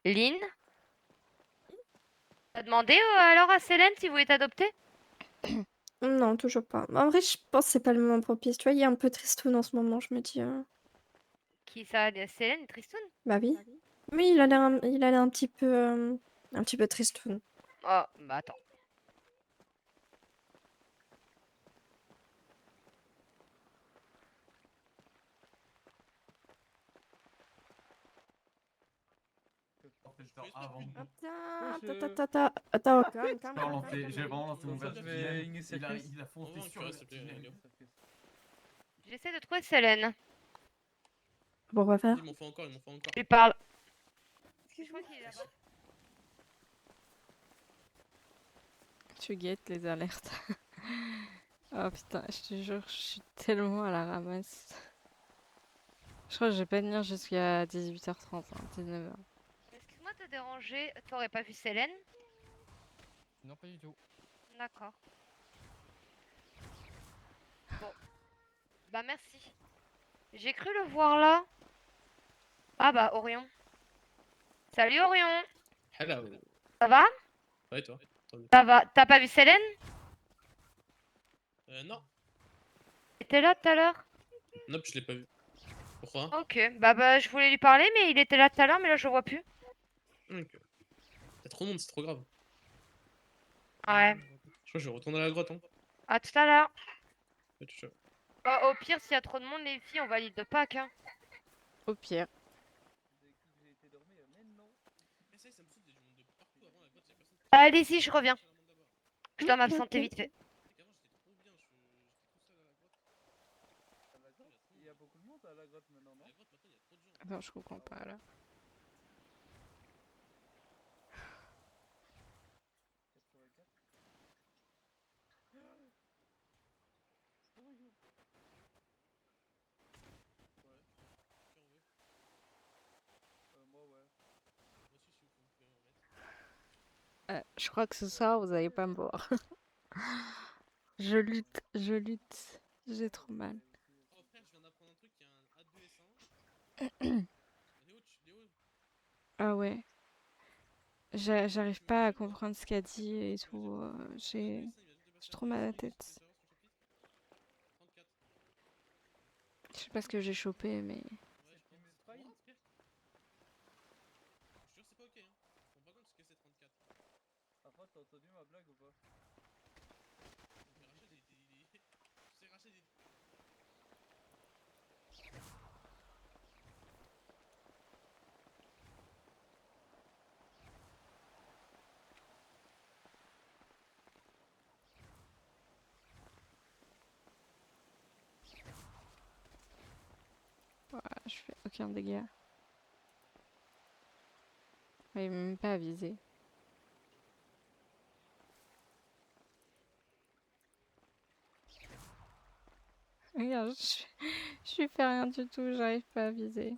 Lynn, t'as demandé alors à Célène si vous voulez t'adopter? Non, toujours pas. En vrai, je pense que c'est pas le moment propice. Tu vois, il y a un peu tristoun en ce moment, je me dis. Qui ça? Célène et Tristoun? Bah oui. Oui, il a l'air un petit peu tristoun. Oh, bah attends. Attends, calme. J'ai vraiment lancé mon verre de Kylian, il a foncé sur le Kylian. J'essaie de trouver Célène. Bon, on va faire. Ils m'en font encore. Je lui parle. Je crois qu'il est là-bas. Tu guettes les alertes. Oh putain, je te jure, je suis tellement à la ramasse. Je crois que je vais pas tenir jusqu'à 18h30, 19h. Excuse-moi de te déranger, t'aurais pas vu Célène? Non, pas du tout. D'accord. Bon. Bah merci. J'ai cru le voir là. Ah bah Orion. Salut Orion. Hello. Ça va? Ouais, toi. Ça va? T'as pas vu Célène? Non. T'étais là tout à l'heure? Non, je l'ai pas vu. Pourquoi? Ok, bah je voulais lui parler mais il était là tout à l'heure mais là je le vois plus. Ok. T'as trop de monde, c'est trop grave. Ouais. Je crois que je vais retourner à la grotte. Hein. À tout à l'heure. Ouais, ciao. Bah, au pire, s'il y a trop de monde, les filles, on va à l'île de Pâques. Hein. Au pire. Allez-y, je reviens. Je dois m'absenter vite fait. Il y a beaucoup de monde à la grotte maintenant, non? Attends, je comprends pas là. Je crois que ce soir, vous allez pas me voir. Je lutte. J'ai trop mal. Oh frère, je viens d'apprendre un truc, il y a un A2S1. Ah ouais. J'arrive pas à comprendre ce qu'a dit et tout. J'ai trop mal à la tête. Je sais pas ce que j'ai chopé, mais... Je te jure, c'est pas ok, hein. Ils sont pas compte ce que c'est 34. Après, t'as entendu ma blague ou pas? C'est racheté des... Voilà, je fais aucun dégât. Il m'a même pas avisé. Regarde, je lui fais rien du tout, j'arrive pas à viser.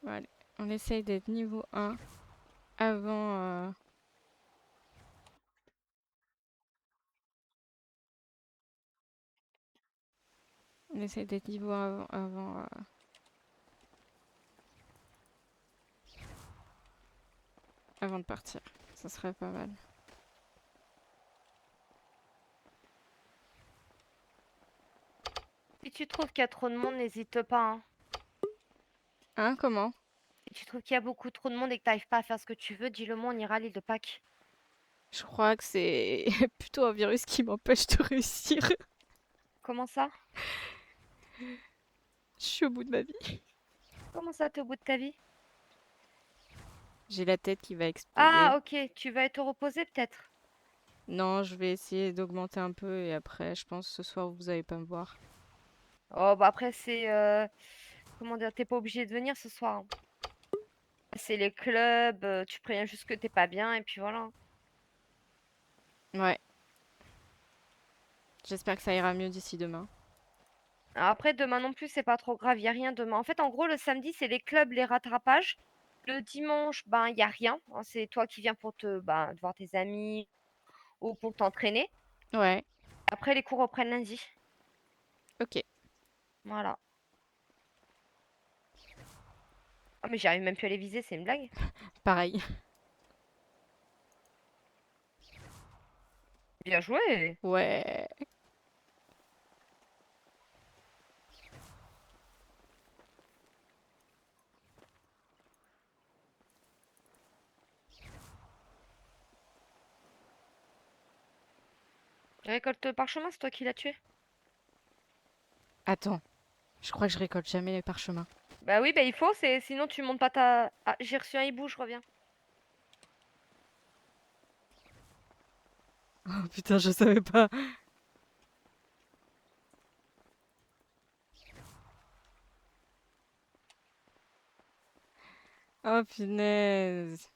Voilà, on essaye d'être niveau 1 avant... On essaye d'être niveau 1 avant de partir. Ça serait pas mal. Si tu trouves qu'il y a trop de monde, n'hésite pas. Hein. Hein, comment? Si tu trouves qu'il y a beaucoup trop de monde et que t'arrives pas à faire ce que tu veux, dis-le moi, on ira à l'île de Pâques. Je crois que c'est plutôt un virus qui m'empêche de réussir. Comment ça? Je suis au bout de ma vie. Comment ça, t'es au bout de ta vie? J'ai la tête qui va exploser. Ah, ok, tu vas te reposer peut-être. Non, je vais essayer d'augmenter un peu et après, je pense ce soir, vous allez pas me voir. Oh, bah après, c'est. Comment dire, t'es pas obligé de venir ce soir. Hein. C'est les clubs, tu préviens juste que t'es pas bien et puis voilà. Ouais. J'espère que ça ira mieux d'ici demain. Alors après, demain non plus, c'est pas trop grave, y a rien demain. En fait, en gros, le samedi, c'est les clubs, les rattrapages. Le dimanche, ben, y a rien. Hein, c'est toi qui viens pour de voir tes amis ou pour t'entraîner. Ouais. Après, les cours reprennent lundi. Ok. Voilà. Oh, mais j'arrive même plus à les viser, c'est une blague. Pareil. Bien joué. Ouais. Récolte parchemin, c'est toi qui l'as tué. Attends. Je crois que je récolte jamais les parchemins. Bah oui, bah il faut, sinon tu montes pas ta. Ah, j'ai reçu un hibou, je reviens. Oh putain, je savais pas. Oh punaise.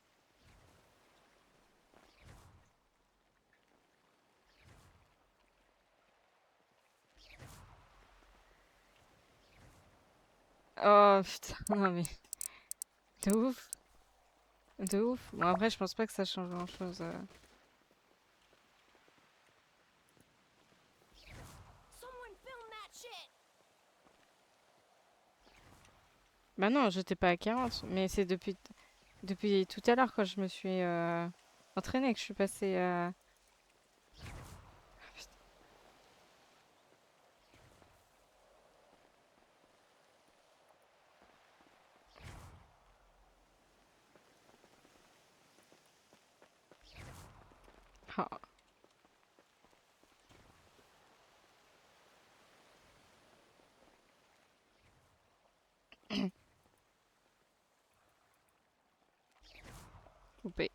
Oh putain, non mais... De ouf. De ouf. Bon après, je pense pas que ça change grand-chose. Bah non, j'étais pas à 40, mais c'est depuis tout à l'heure quand je me suis entraînée que je suis passée à... Ah. Coupé.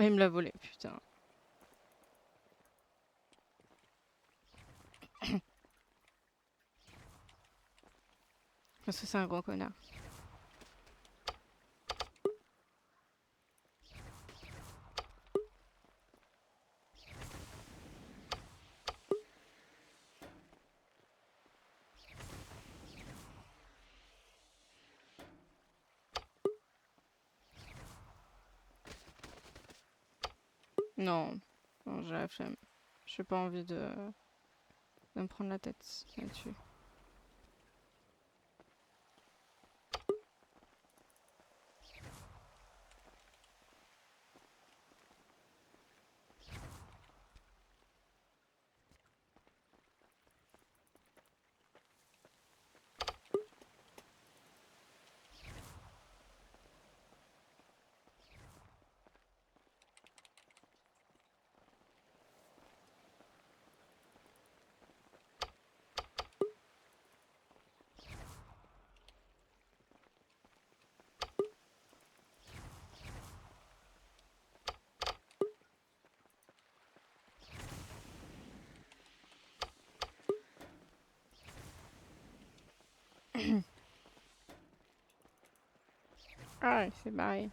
il me l'a volé, putain. Parce que c'est un gros connard. Non, non, j'ai la flemme. J'ai pas envie de me prendre la tête là-dessus. Ah, c'est barré.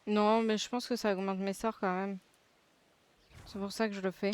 Non, mais je pense que ça augmente mes sorts quand même. C'est pour ça que je le fais.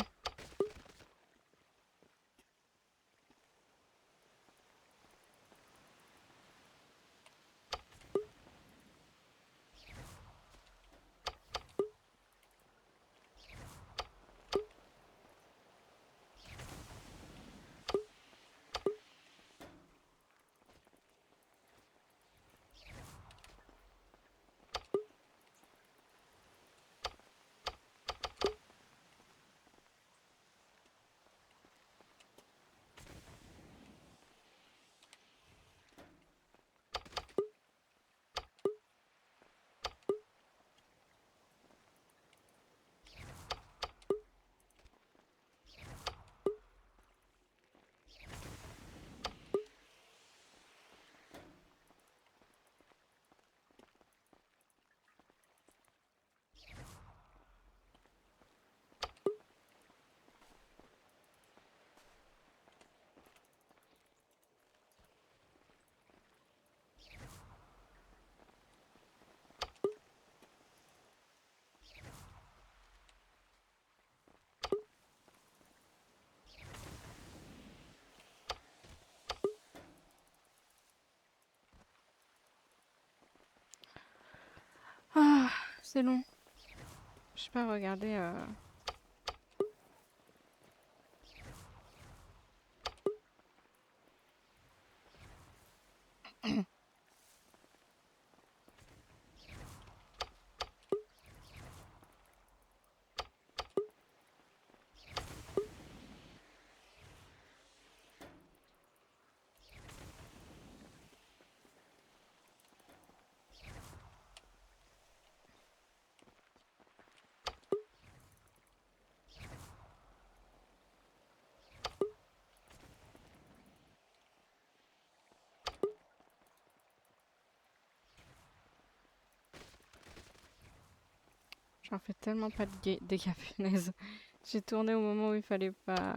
Ah, c'est long. Je sais pas regarder. J'en fais tellement pas de dégâts, punaise. J'ai tourné au moment où il fallait pas.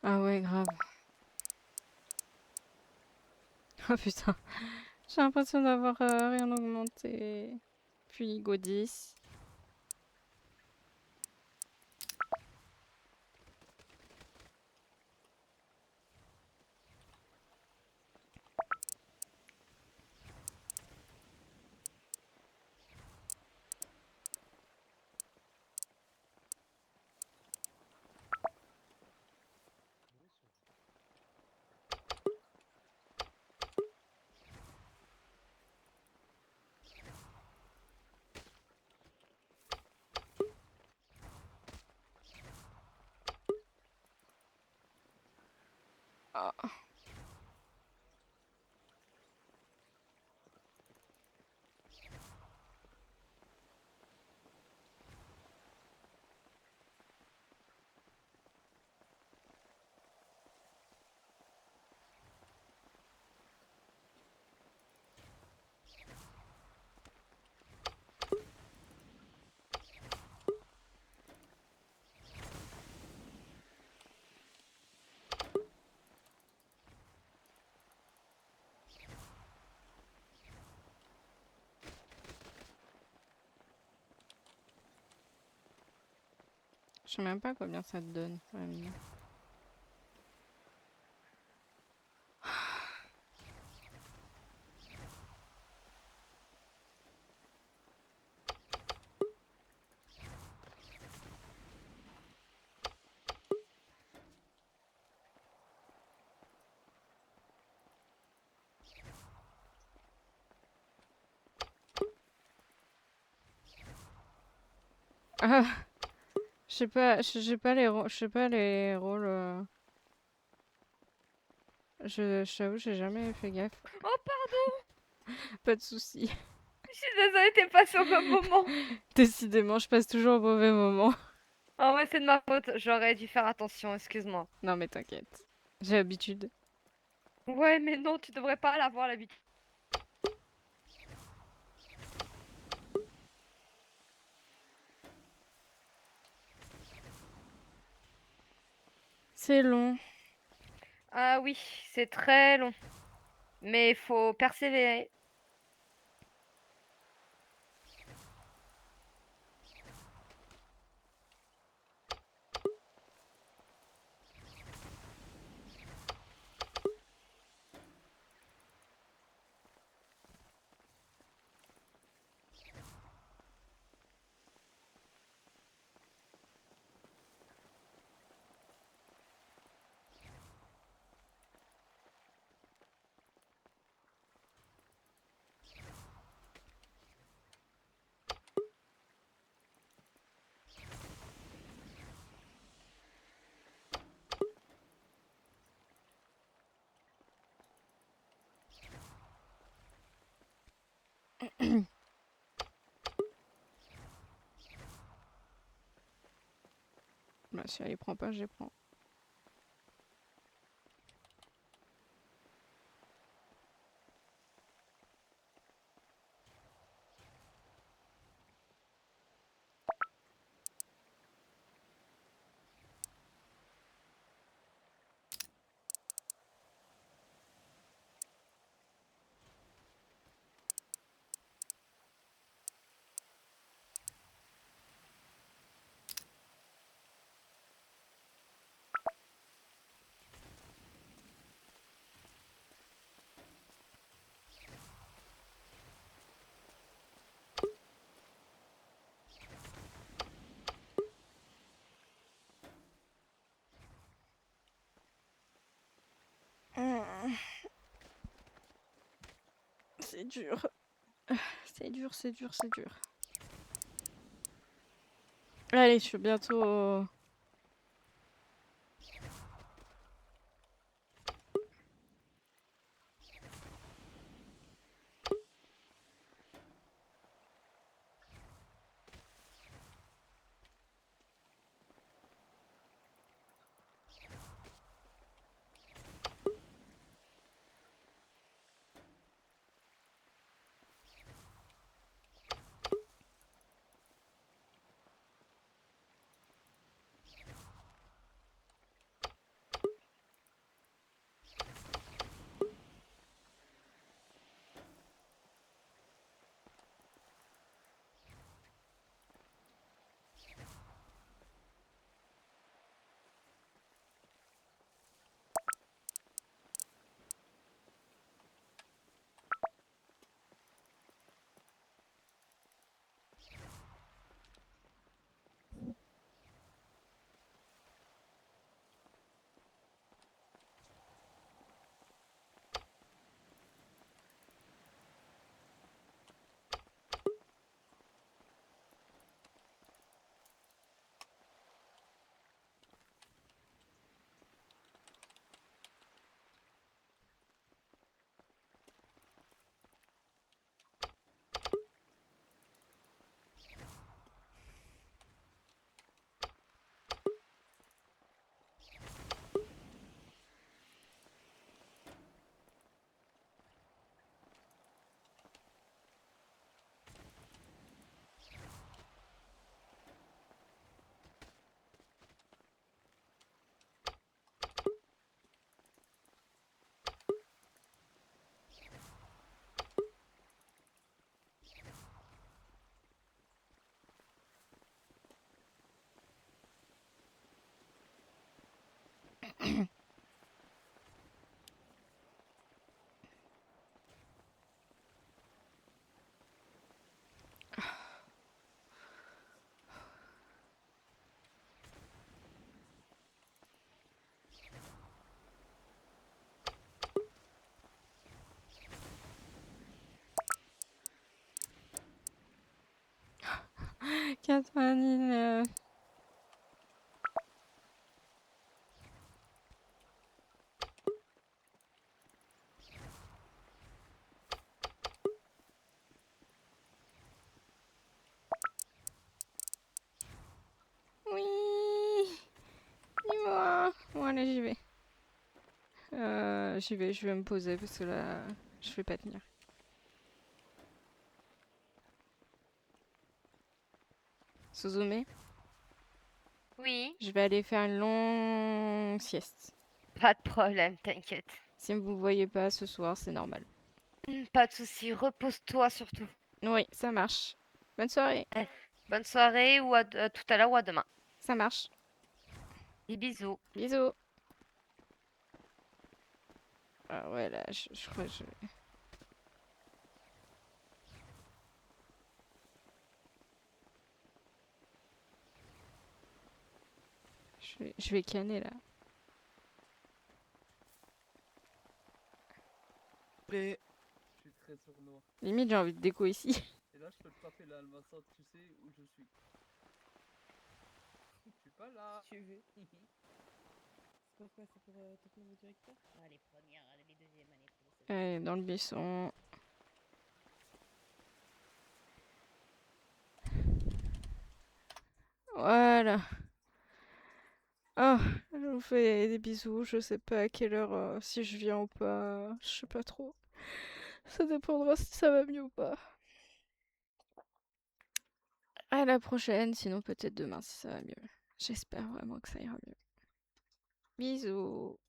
Ah ouais, grave. Oh putain. J'ai l'impression d'avoir rien augmenté. Puis go 10. Ah. Je sais même pas combien ça te donne. Vraiment. Ah, j'ai pas les rôles, je sais pas les rôles. Je t'avoue, j'ai jamais fait gaffe. Oh, pardon! Pas de soucis. Je suis désolée, t'es passé au bon moment. Décidément, je passe toujours au mauvais moment. En vrai, c'est de ma faute. J'aurais dû faire attention, excuse-moi. Non mais t'inquiète, j'ai l'habitude. Ouais, mais non, tu devrais pas l'avoir l'habitude. C'est long. Ah oui, c'est très long. Mais il faut persévérer. Bah si elle les prend pas, je les prends. C'est dur. C'est dur, c'est dur, c'est dur. Allez, je suis bientôt... 99. Oui. Dis-moi. Bon, allez, j'y vais. Je vais me poser parce que là, je vais pas tenir. Suzume, Oui, je vais aller faire une longue sieste. pas de problème, t'inquiète. Si vous me voyez pas ce soir, c'est normal. Pas de soucis, repose-toi surtout. Oui, ça marche. Bonne soirée. Bonne soirée ou à tout à l'heure ou à demain. Ça marche. Des bisous. Bisous. Ah ouais, là, je crois que je... Je vais canner là. Prêt. Je suis très sournois. Limite, j'ai envie de déco ici. Et là, je peux te taper là, elle m'attend, tu sais où je suis. Je suis pas là. Tu veux. C'est pourquoi c'est pour ton nouveau directeur? Ah, les premières, les deuxièmes années. Allez, dans le buisson. Voilà. Oh, je vous fais des bisous. Je sais pas à quelle heure, si je viens ou pas. Je sais pas trop. Ça dépendra si ça va mieux ou pas. À la prochaine, sinon peut-être demain si ça va mieux. J'espère vraiment que ça ira mieux. Bisous.